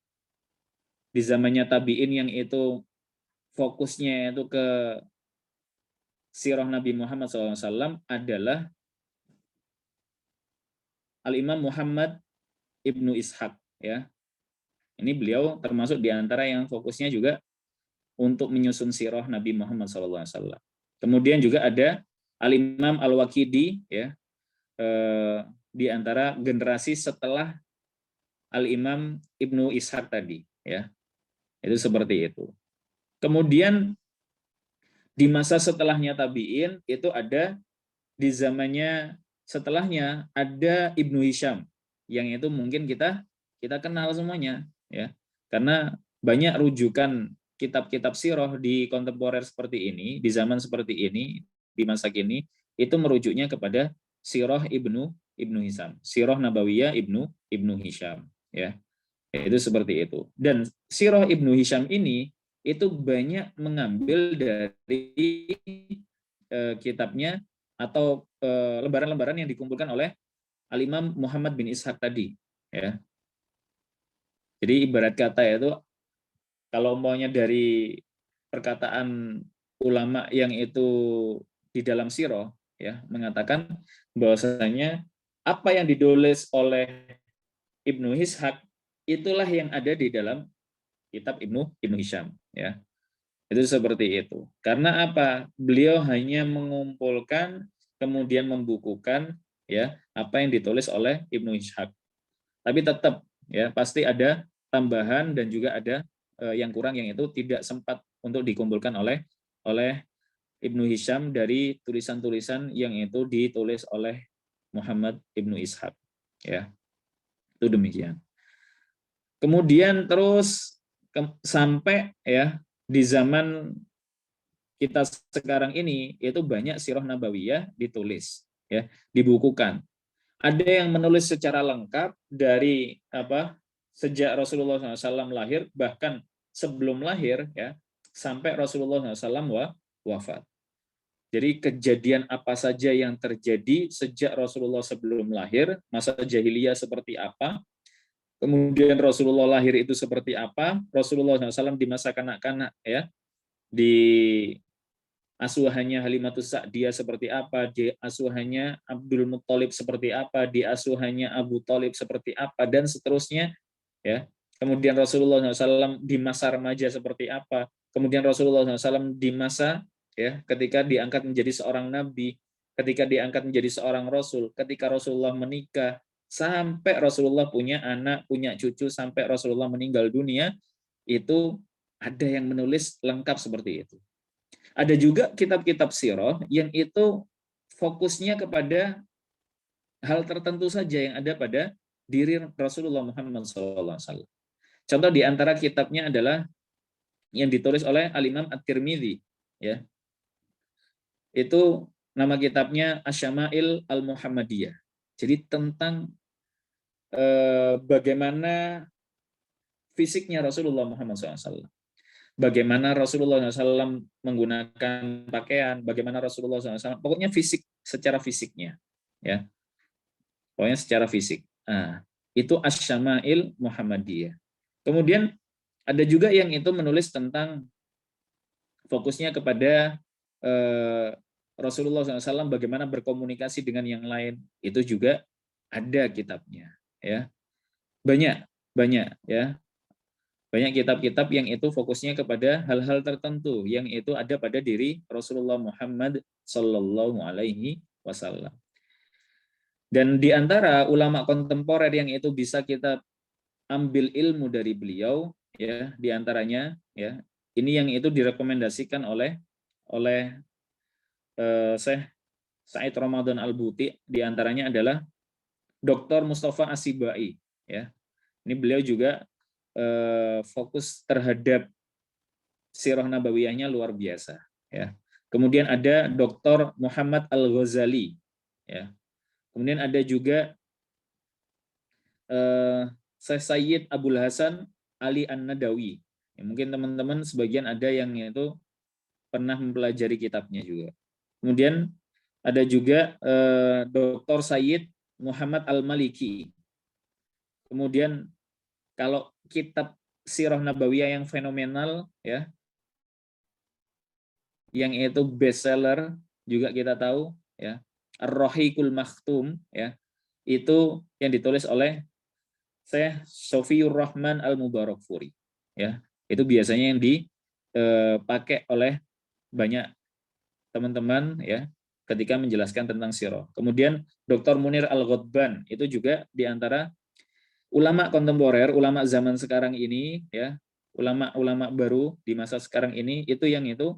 di zamannya tabi'in yang itu fokusnya itu ke sirah Nabi Muhammad SAW adalah Al-Imam Muhammad Ibnu Ishaq, ya. Ini beliau termasuk di antara yang fokusnya juga untuk menyusun sirah Nabi Muhammad SAW. Kemudian juga ada Al-Imam Al-Waqidi, ya, di antara generasi setelah Al-Imam Ibnu Ishaq tadi, ya. Itu seperti itu. Kemudian di masa setelahnya tabi'in itu ada di zamannya setelahnya ada Ibnu Hisham yang itu mungkin kita kenal semuanya, ya. Karena banyak rujukan kitab-kitab sirah di kontemporer seperti ini, di zaman seperti ini, di masa kini itu merujuknya kepada sirah Ibnu Hisham, sirah Nabawiyah Ibnu Hisham, ya. Itu seperti itu. Dan sirah Ibnu Hisham ini itu banyak mengambil dari kitabnya atau lembaran-lembaran yang dikumpulkan oleh Al-Imam Muhammad bin Ishaq tadi, ya. Jadi ibarat kata itu kalau maunya dari perkataan ulama yang itu di dalam sirah, ya, mengatakan bahwasanya apa yang ditulis oleh Ibnu Ishaq itulah yang ada di dalam kitab Ibnu Hisham, ya. Itu seperti itu. Karena apa? Beliau hanya mengumpulkan kemudian membukukan, ya, apa yang ditulis oleh Ibnu Ishaq. Tapi tetap, ya, pasti ada tambahan dan juga ada yang kurang yang itu tidak sempat untuk dikumpulkan oleh Ibnu Hisham dari tulisan-tulisan yang itu ditulis oleh Muhammad Ibnu Ishaq, ya. Itu demikian. Kemudian terus sampai, ya, di zaman kita sekarang ini itu banyak sirah nabawiyah ditulis, ya, dibukukan. Ada yang menulis secara lengkap dari apa sejak Rasulullah SAW lahir, bahkan sebelum lahir, ya, sampai Rasulullah SAW wafat. Jadi kejadian apa saja yang terjadi sejak Rasulullah sebelum lahir, masa jahiliyah seperti apa, kemudian Rasulullah lahir itu seperti apa, Rasulullah SAW di masa kanak-kanak, ya, di asuhannya Halimatus Sa'diyah seperti apa, di asuhannya Abdul Muthalib seperti apa, di asuhannya Abu Thalib seperti apa, dan seterusnya, ya. Kemudian Rasulullah SAW di masa remaja seperti apa, kemudian Rasulullah SAW di masa, ya, ketika diangkat menjadi seorang nabi, ketika diangkat menjadi seorang rasul, ketika Rasulullah menikah, sampai Rasulullah punya anak, punya cucu, sampai Rasulullah meninggal dunia, itu ada yang menulis lengkap seperti itu. Ada juga kitab-kitab sirah yang itu fokusnya kepada hal tertentu saja yang ada pada diri Rasulullah Muhammad SAW. Contoh di antara kitabnya adalah yang ditulis oleh Al-Imam At-Tirmidzi, ya. Itu nama kitabnya Asy-Syama'il Al-Muhammadiyah. Jadi tentang bagaimana fisiknya Rasulullah Muhammad SAW. Bagaimana Rasulullah SAW menggunakan pakaian, bagaimana Rasulullah SAW, pokoknya fisik, secara fisiknya, ya, pokoknya secara fisik. Nah, itu Asy-Syama'il Muhammadiyah. Kemudian ada juga yang itu menulis tentang fokusnya kepada Rasulullah SAW bagaimana berkomunikasi dengan yang lain, itu juga ada kitabnya, ya, banyak, ya. Banyak kitab-kitab yang itu fokusnya kepada hal-hal tertentu yang itu ada pada diri Rasulullah Muhammad Sallallahu Alaihi Wasallam. Dan di antara ulama kontemporer yang itu bisa kita ambil ilmu dari beliau, ya, di antaranya, ya, ini yang itu direkomendasikan oleh Syekh Said Ramadan Al-Buti, di antaranya adalah Dr. Mustafa Asibai, ya. Ini beliau juga fokus terhadap sirah nabawiyahnya luar biasa, ya. Kemudian ada Dr. Muhammad Al-Ghazali, ya. Kemudian ada juga Syekh Sayyid Abdul Hasan Ali An-Nadawi. Ya, mungkin teman-teman sebagian ada yang itu pernah mempelajari kitabnya juga. Kemudian ada juga Dr. Sayyid Muhammad Al-Maliki. Kemudian kalau kitab Sirah Nabawiyah yang fenomenal ya, yang itu bestseller juga kita tahu ya, Ar-Rahiqul Maktum ya, itu yang ditulis oleh Syekh Sofiur Rahman Al-Mubarakfuri ya. Itu biasanya yang dipakai oleh banyak teman-teman ya ketika menjelaskan tentang sirah. Kemudian Dr. Munir Al-Ghadban itu juga di antara ulama kontemporer, ulama zaman sekarang ini ya, ulama-ulama baru di masa sekarang ini itu yang itu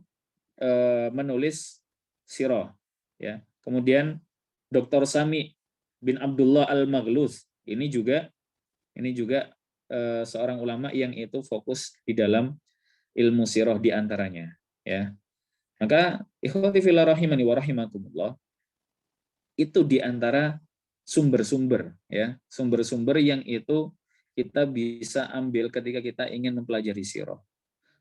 menulis sirah ya. Kemudian Dr. Sami bin Abdullah Al-Maghluz ini juga seorang ulama yang itu fokus di dalam ilmu sirah di antaranya ya. Maka ikhwati fillah rahimani wa rahimakumullah, itu di antara sumber-sumber ya, sumber-sumber yang itu kita bisa ambil ketika kita ingin mempelajari sirah.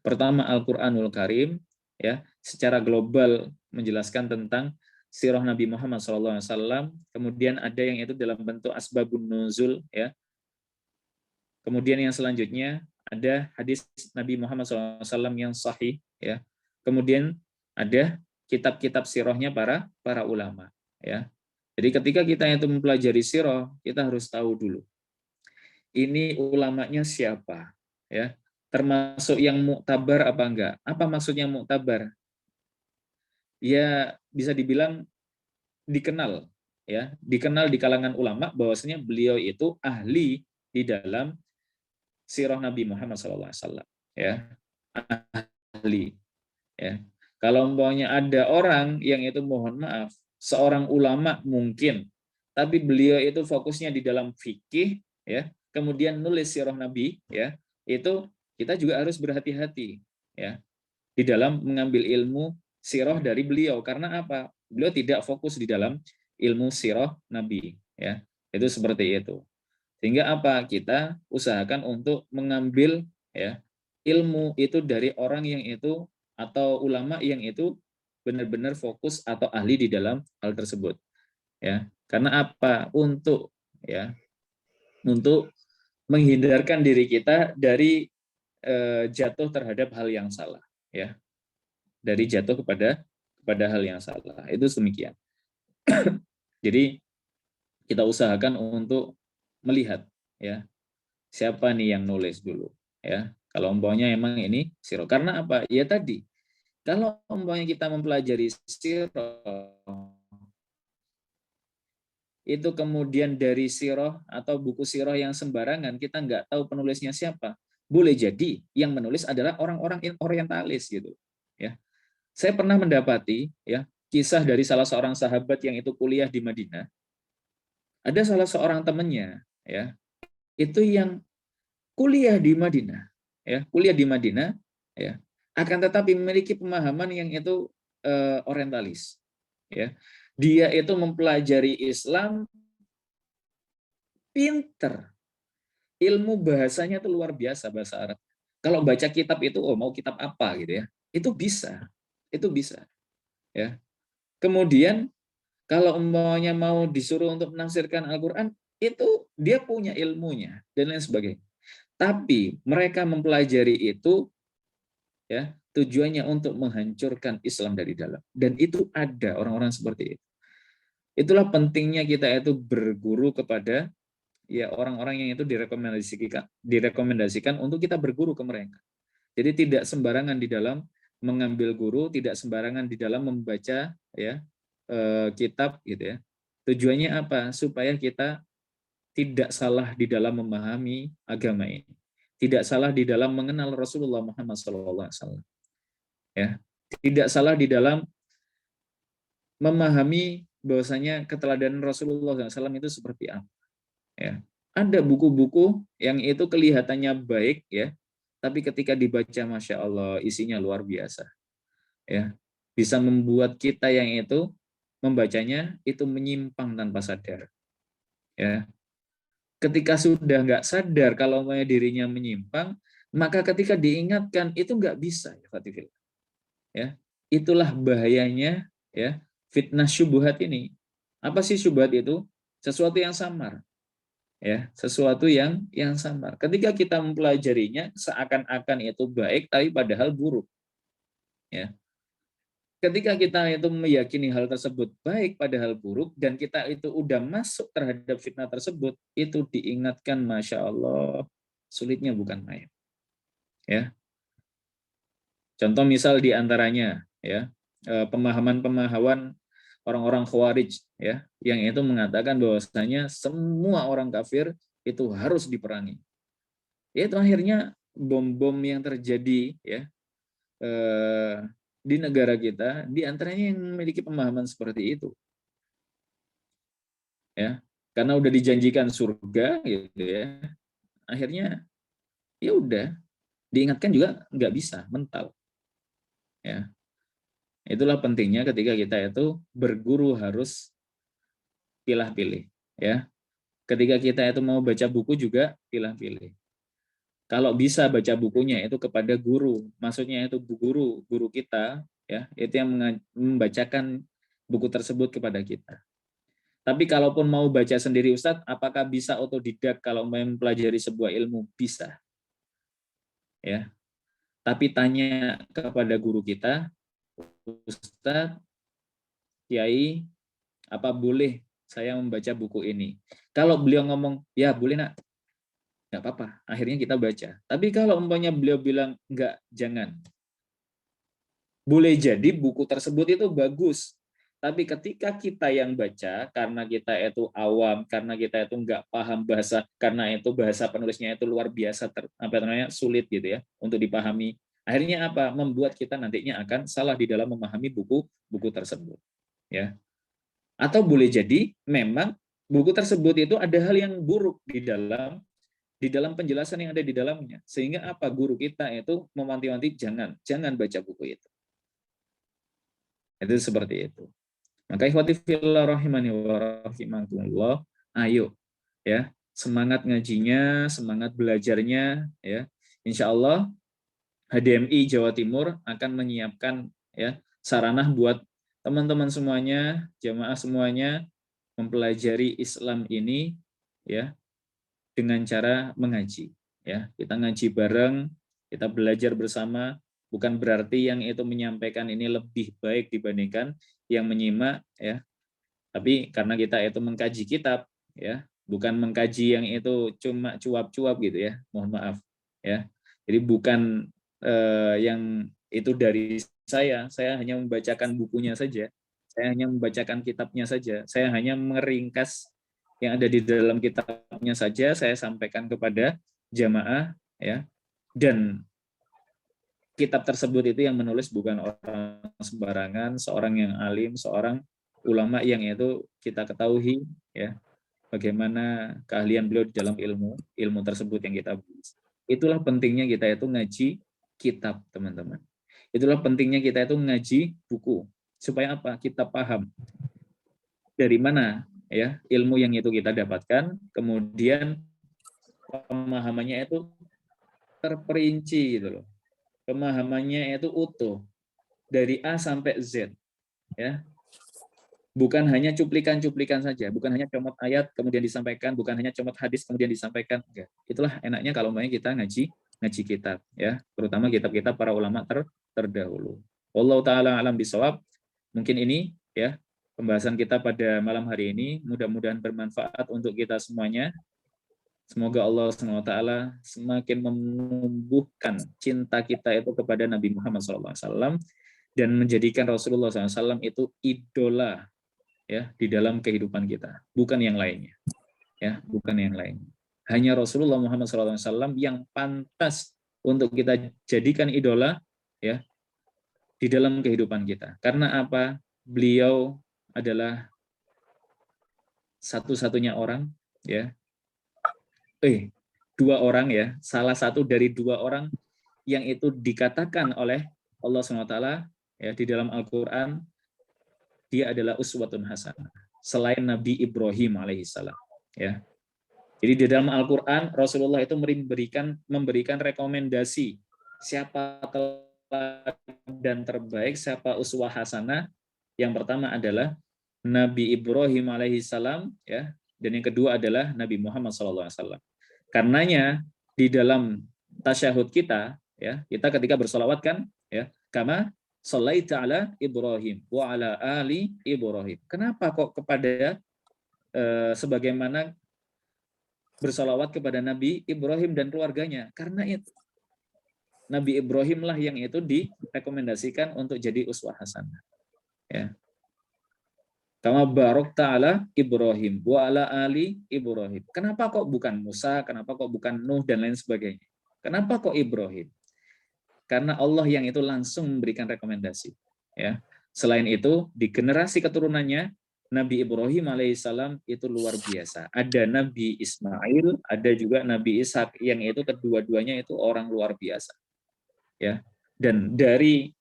Pertama Al-Qur'anul Karim ya, secara global menjelaskan tentang sirah Nabi Muhammad SAW. Kemudian ada yang itu dalam bentuk asbabun nuzul ya. Kemudian yang selanjutnya ada hadis Nabi Muhammad SAW yang sahih ya. Kemudian ada kitab-kitab sirahnya para ulama ya. Jadi ketika kita itu mempelajari sirah, kita harus tahu dulu ini ulamanya siapa ya. Termasuk yang muktabar apa enggak? Apa maksudnya muktabar? Ya bisa dibilang dikenal ya, dikenal di kalangan ulama bahwasanya beliau itu ahli di dalam sirah Nabi Muhammad SAW ya, ahli ya. Kalau umpamanya ada orang yang itu mohon maaf seorang ulama mungkin, tapi beliau itu fokusnya di dalam fikih ya, kemudian nulis sirah Nabi ya, itu kita juga harus berhati-hati ya di dalam mengambil ilmu sirah dari beliau. Karena apa? Beliau tidak fokus di dalam ilmu sirah Nabi ya. Itu seperti itu. Sehingga apa? Kita usahakan untuk mengambil ya ilmu itu dari orang yang itu atau ulama yang itu benar-benar fokus atau ahli di dalam hal tersebut. Ya. Karena apa? Untuk menghindarkan diri kita dari jatuh terhadap hal yang salah ya. Dari jatuh kepada hal yang salah. Itu demikian. Jadi kita usahakan untuk melihat ya siapa nih yang nulis dulu ya. Kalau umpamanya emang ini sirah. Karena apa? Ya tadi, kalau umpamanya kita mempelajari sirah itu kemudian dari sirah atau buku sirah yang sembarangan, kita nggak tahu penulisnya siapa. Boleh jadi yang menulis adalah orang-orang orientalis gitu ya. Saya pernah mendapati ya kisah dari salah seorang sahabat yang itu kuliah di Madinah. Ada salah seorang temannya ya, itu yang kuliah di Madinah ya, kuliah di Madinah ya, akan tetapi memiliki pemahaman yang itu orientalis ya. Dia itu mempelajari Islam pinter. Ilmu bahasanya itu luar biasa, bahasa Arab. Kalau baca kitab itu mau kitab apa gitu ya. Itu bisa. Itu bisa ya. Kemudian kalau umpamanya mau disuruh untuk menafsirkan Al-Qur'an, itu dia punya ilmunya dan lain sebagainya. Tapi mereka mempelajari itu ya tujuannya untuk menghancurkan Islam dari dalam. Dan itu ada orang-orang seperti itu. Itulah pentingnya kita itu berguru kepada ya orang-orang yang itu direkomendasikan untuk kita berguru ke mereka. Jadi tidak sembarangan di dalam mengambil guru, tidak sembarangan di dalam membaca ya kitab gitu ya. Tujuannya apa? Supaya kita tidak salah di dalam memahami agama ini. Tidak salah di dalam mengenal Rasulullah Muhammad SAW. Ya. Tidak salah di dalam memahami bahwasanya keteladanan Rasulullah SAW itu seperti apa. Ya. Ada buku-buku yang itu kelihatannya baik ya, tapi ketika dibaca Masya Allah isinya luar biasa. Ya. Bisa membuat kita yang itu membacanya itu menyimpang tanpa sadar. Ya. ketika sudah nggak sadar kalau dirinya menyimpang, maka ketika diingatkan itu nggak bisa, ya. Itulah bahayanya, ya, fitnah syubhat ini. Apa sih syubhat itu? Sesuatu yang samar, ya, sesuatu yang samar. Ketika kita mempelajarinya seakan-akan itu baik tapi padahal buruk, ya. Ketika kita itu meyakini hal tersebut baik padahal buruk dan kita itu udah masuk terhadap fitnah tersebut, itu diingatkan, Masya Allah, sulitnya bukan main, ya. Contoh misal diantaranya, ya, pemahaman-pemahaman orang-orang Khawarij, ya, yang itu mengatakan bahwasanya semua orang kafir itu harus diperangi. Itu akhirnya bom-bom yang terjadi, ya, di negara kita, di antaranya yang memiliki pemahaman seperti itu, ya, karena udah dijanjikan surga, gitu ya, akhirnya ya udah diingatkan juga nggak bisa, mental, ya. Itulah pentingnya ketika kita itu berguru harus pilih-pilih, ya. Ketika kita itu mau baca buku juga pilih-pilih. Kalau bisa baca bukunya itu kepada guru, maksudnya itu guru kita, ya, itu yang membacakan buku tersebut kepada kita. Tapi kalaupun mau baca sendiri Ustadz, apakah bisa otodidak kalau mempelajari sebuah ilmu? Bisa, ya. Tapi tanya kepada guru kita, Ustadz, Kiai, apa boleh saya membaca buku ini? Kalau beliau ngomong, ya boleh nak, nggak apa-apa. Akhirnya kita baca. Tapi kalau umpamanya beliau bilang, enggak, jangan. Boleh jadi buku tersebut itu bagus. Tapi ketika kita yang baca, karena kita itu awam, karena kita itu nggak paham bahasa, karena itu bahasa penulisnya itu luar biasa, sulit gitu ya, untuk dipahami. Akhirnya apa? Membuat kita nantinya akan salah di dalam memahami buku tersebut. Ya. Atau boleh jadi memang buku tersebut itu ada hal yang buruk di dalam penjelasan yang ada di dalamnya. Sehingga apa? Guru kita itu mewanti-wanti jangan baca buku itu. Itu seperti itu. Maka ikhwati fillah rahimani wa rahimakumullah, ayo ya, semangat ngajinya, semangat belajarnya ya. Insya Allah HDMI Jawa Timur akan menyiapkan ya sarana buat teman-teman semuanya, jamaah semuanya mempelajari Islam ini ya dengan cara mengaji ya. Kita ngaji bareng, kita belajar bersama, bukan berarti yang itu menyampaikan ini lebih baik dibandingkan yang menyimak ya. Tapi karena kita itu mengkaji kitab ya, bukan mengkaji yang itu cuma cuap-cuap gitu ya. Mohon maaf ya. Jadi bukan yang itu dari saya hanya membacakan bukunya saja. Saya hanya membacakan kitabnya saja. Saya hanya meringkas yang ada di dalam kitabnya saja saya sampaikan kepada jamaah ya. Dan kitab tersebut itu yang menulis bukan orang sembarangan, seorang yang alim, seorang ulama yang itu kita ketahui ya bagaimana keahlian beliau di dalam ilmu tersebut yang kita bahas. Itulah pentingnya kita itu ngaji kitab, teman-teman. Itulah pentingnya kita itu ngaji buku supaya apa? Kita paham dari mana ya ilmu yang itu kita dapatkan, kemudian pemahamannya itu terperinci gitu loh. Pemahamannya itu utuh dari A sampai Z ya. Bukan hanya cuplikan-cuplikan saja, bukan hanya comot ayat kemudian disampaikan, bukan hanya comot hadis kemudian disampaikan. Enggak. Itulah enaknya kalau mau kita ngaji kitab ya, terutama kitab-kitab para ulama terdahulu. Wallahu taala alam bisawab. Mungkin ini ya pembahasan kita pada malam hari ini, mudah-mudahan bermanfaat untuk kita semuanya. Semoga Allah SWT semakin menumbuhkan cinta kita itu kepada Nabi Muhammad SAW dan menjadikan Rasulullah SAW itu idola ya di dalam kehidupan kita, bukan yang lainnya, ya bukan yang lainnya. Hanya Rasulullah Muhammad SAW yang pantas untuk kita jadikan idola ya di dalam kehidupan kita. Karena apa? Beliau adalah satu-satunya orang ya. Dua orang ya, salah satu dari dua orang yang itu dikatakan oleh Allah SWT ya di dalam Al-Qur'an dia adalah uswatun hasanah selain Nabi Ibrahim alaihissalam ya. Jadi di dalam Al-Quran Rasulullah itu memberikan rekomendasi siapa teladan terbaik, siapa uswah hasanah. Yang pertama adalah Nabi Ibrahim alaihissalam, ya, dan yang kedua adalah Nabi Muhammad SAW. Karenanya di dalam tasyahud kita, ya, kita ketika bersolawat kan, ya, kama sholaita ala Ibrahim wa ala ali Ibrahim. Kenapa kok kepada sebagaimana bersolawat kepada Nabi Ibrahim dan keluarganya? Karena itu Nabi Ibrahim lah yang itu direkomendasikan untuk jadi uswah hasanah. Ya. Kama barok ta'ala Ibrahim wa ala ali Ibrahim. Kenapa kok bukan Musa? Kenapa kok bukan Nuh dan lain sebagainya? Kenapa kok Ibrahim? Karena Allah yang itu langsung memberikan rekomendasi. Ya. Selain itu, di generasi keturunannya Nabi Ibrahim alaihissalam itu luar biasa. Ada Nabi Ismail, ada juga Nabi Ishak yang itu kedua-duanya itu orang luar biasa. Ya, dan dari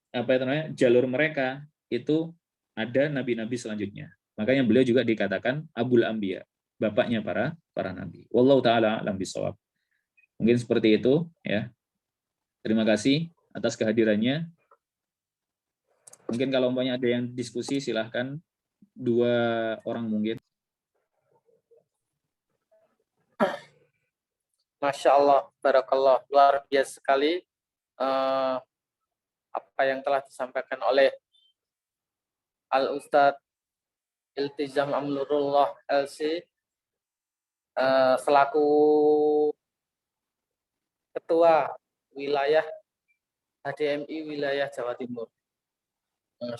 jalur mereka itu ada nabi-nabi selanjutnya. Makanya beliau juga dikatakan Abul Anbiya, bapaknya para nabi. Wallahu taala alam bisawab. Mungkin seperti itu, ya. Terima kasih atas kehadirannya. Mungkin kalau umpamanya ada yang diskusi, silahkan 2 orang mungkin. Masya Allah, barakallah, luar biasa sekali apa yang telah disampaikan oleh Al-Ustadz Iltizam Amnurullah LC selaku Ketua Wilayah HDMI Wilayah Jawa Timur.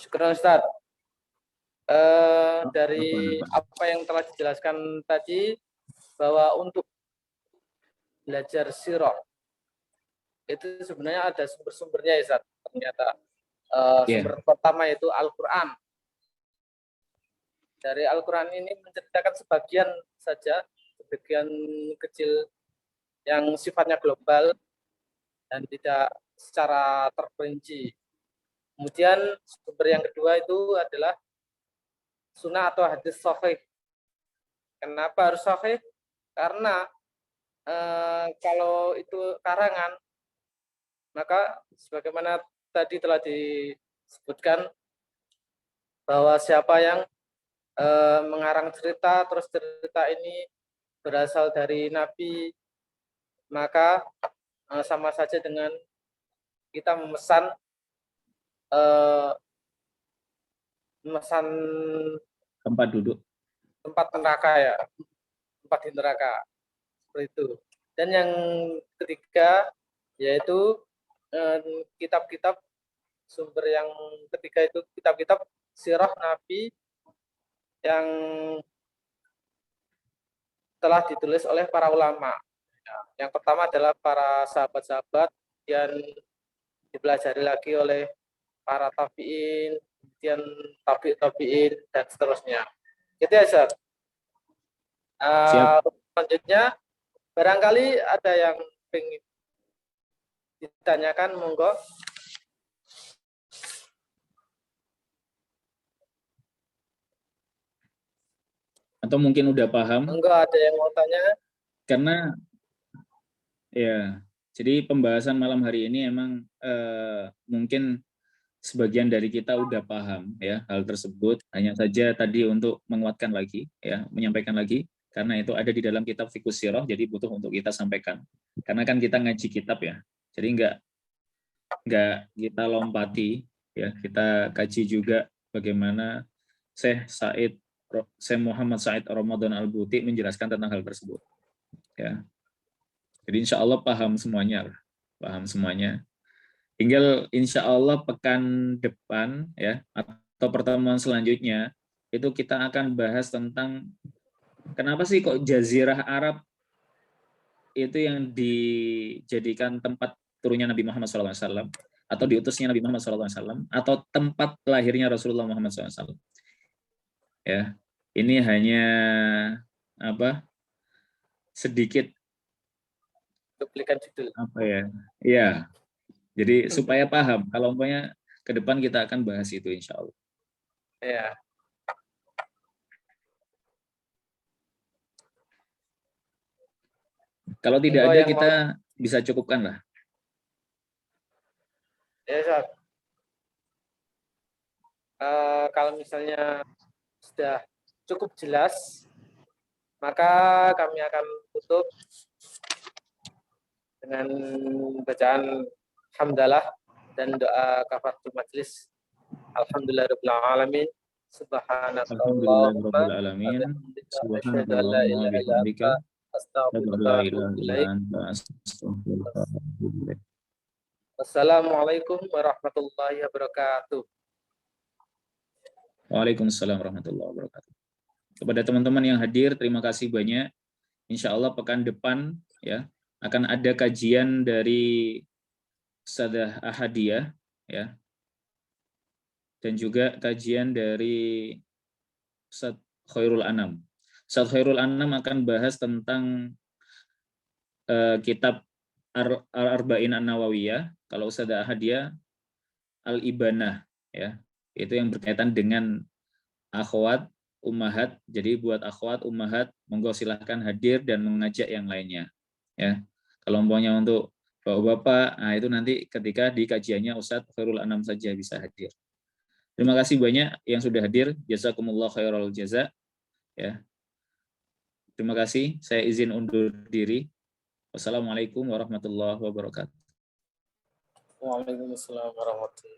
Syukur Ustadz. Dari apa yang telah dijelaskan tadi, bahwa untuk belajar sirah itu sebenarnya ada sumber-sumbernya ya Ustaz. Ternyata sumber pertama itu Al-Quran. Dari Al-Quran ini menceritakan sebagian saja, sebagian kecil yang sifatnya global dan tidak secara terperinci. Kemudian sumber yang kedua itu adalah sunnah atau hadis sahih. Kenapa harus sahih? Karena kalau itu karangan, maka sebagaimana tadi telah disebutkan bahwa siapa yang mengarang cerita, terus cerita ini berasal dari Nabi, maka sama saja dengan kita memesan tempat duduk, tempat neraka, ya, tempat di neraka, seperti itu. Dan yang ketiga yaitu kitab-kitab, sumber yang ketiga itu kitab-kitab sirah Nabi yang telah ditulis oleh para ulama. Yang pertama adalah para sahabat-sahabat, yang dipelajari lagi oleh para tabi'in, kemudian tabi'in, dan seterusnya. Gitu ya, Ustaz. Selanjutnya, barangkali ada yang ingin ditanyakan, monggo. Atau mungkin udah paham? Monggo, ada yang mau tanya? Karena ya, jadi pembahasan malam hari ini emang mungkin sebagian dari kita udah paham ya hal tersebut. Hanya saja tadi untuk menguatkan lagi, ya, menyampaikan lagi, karena itu ada di dalam kitab Fiqhus Sirah, jadi butuh untuk kita sampaikan. Karena kan kita ngaji kitab ya, jadi nggak kita lompati, ya, kita kaji juga bagaimana Syekh Muhammad Said Ramadan Al-Buti menjelaskan tentang hal tersebut. Ya. Jadi insya Allah paham semuanya. Tinggal insya Allah pekan depan, ya, atau pertemuan selanjutnya itu kita akan bahas tentang kenapa sih kok Jazirah Arab itu yang dijadikan tempat turunnya Nabi Muhammad SAW atau diutusnya Nabi Muhammad SAW atau tempat lahirnya Rasulullah Muhammad SAW. Ya, ini hanya sedikit Duplikan judul. Ya. Jadi supaya paham, kalau umpamanya ke depan kita akan bahas itu insya Allah. Ya. Kalau tidak Monggo ada yang mau. kita bisa cukupkan lah. Ya, Ustaz. Kalau misalnya sudah cukup jelas, maka kami akan tutup dengan bacaan hamdalah dan doa kafaratul majelis. Alhamdulillahirabbil alamin. Subhanakallahumma Alhamdulillahirabbil wa alamin. bihamdika asyhadu an la Subhanakallahumma wa ilaha illa bihamdika anta asyhadu an astaghfiruka la wa ilaha atubu illa ilaik. anta astaghfiruka wa atubu ilaik. Wassalamualaikum warahmatullahi wabarakatuh. Waalaikumsalam warahmatullahi wabarakatuh. Kepada teman-teman yang hadir, terima kasih banyak. Insya Allah pekan depan ya akan ada kajian dari Ustadzah Ahadiyah ya, dan juga kajian dari Ustadz Khairul Anam. Ustadz Khairul Anam akan bahas tentang kitab Al-Arba'in An-Nawawiyah. Kalau Ustadzah Ahadiyah Al-Ibanah ya, itu yang berkaitan dengan akhwat, ummahat. Jadi buat akhwat, ummahat, monggo silahkan hadir dan mengajak yang lainnya. Ya, kalau umpamanya untuk bapak-bapak, nah itu nanti ketika di kajiannya Ustadz Khairul Anam saja bisa hadir. Terima kasih banyak yang sudah hadir. Jazakumullah khairul jaza. Ya, terima kasih. Saya izin undur diri. Wassalamualaikum warahmatullahi wabarakatuh. Waalaikumsalam warahmatullahi wabarakatuh.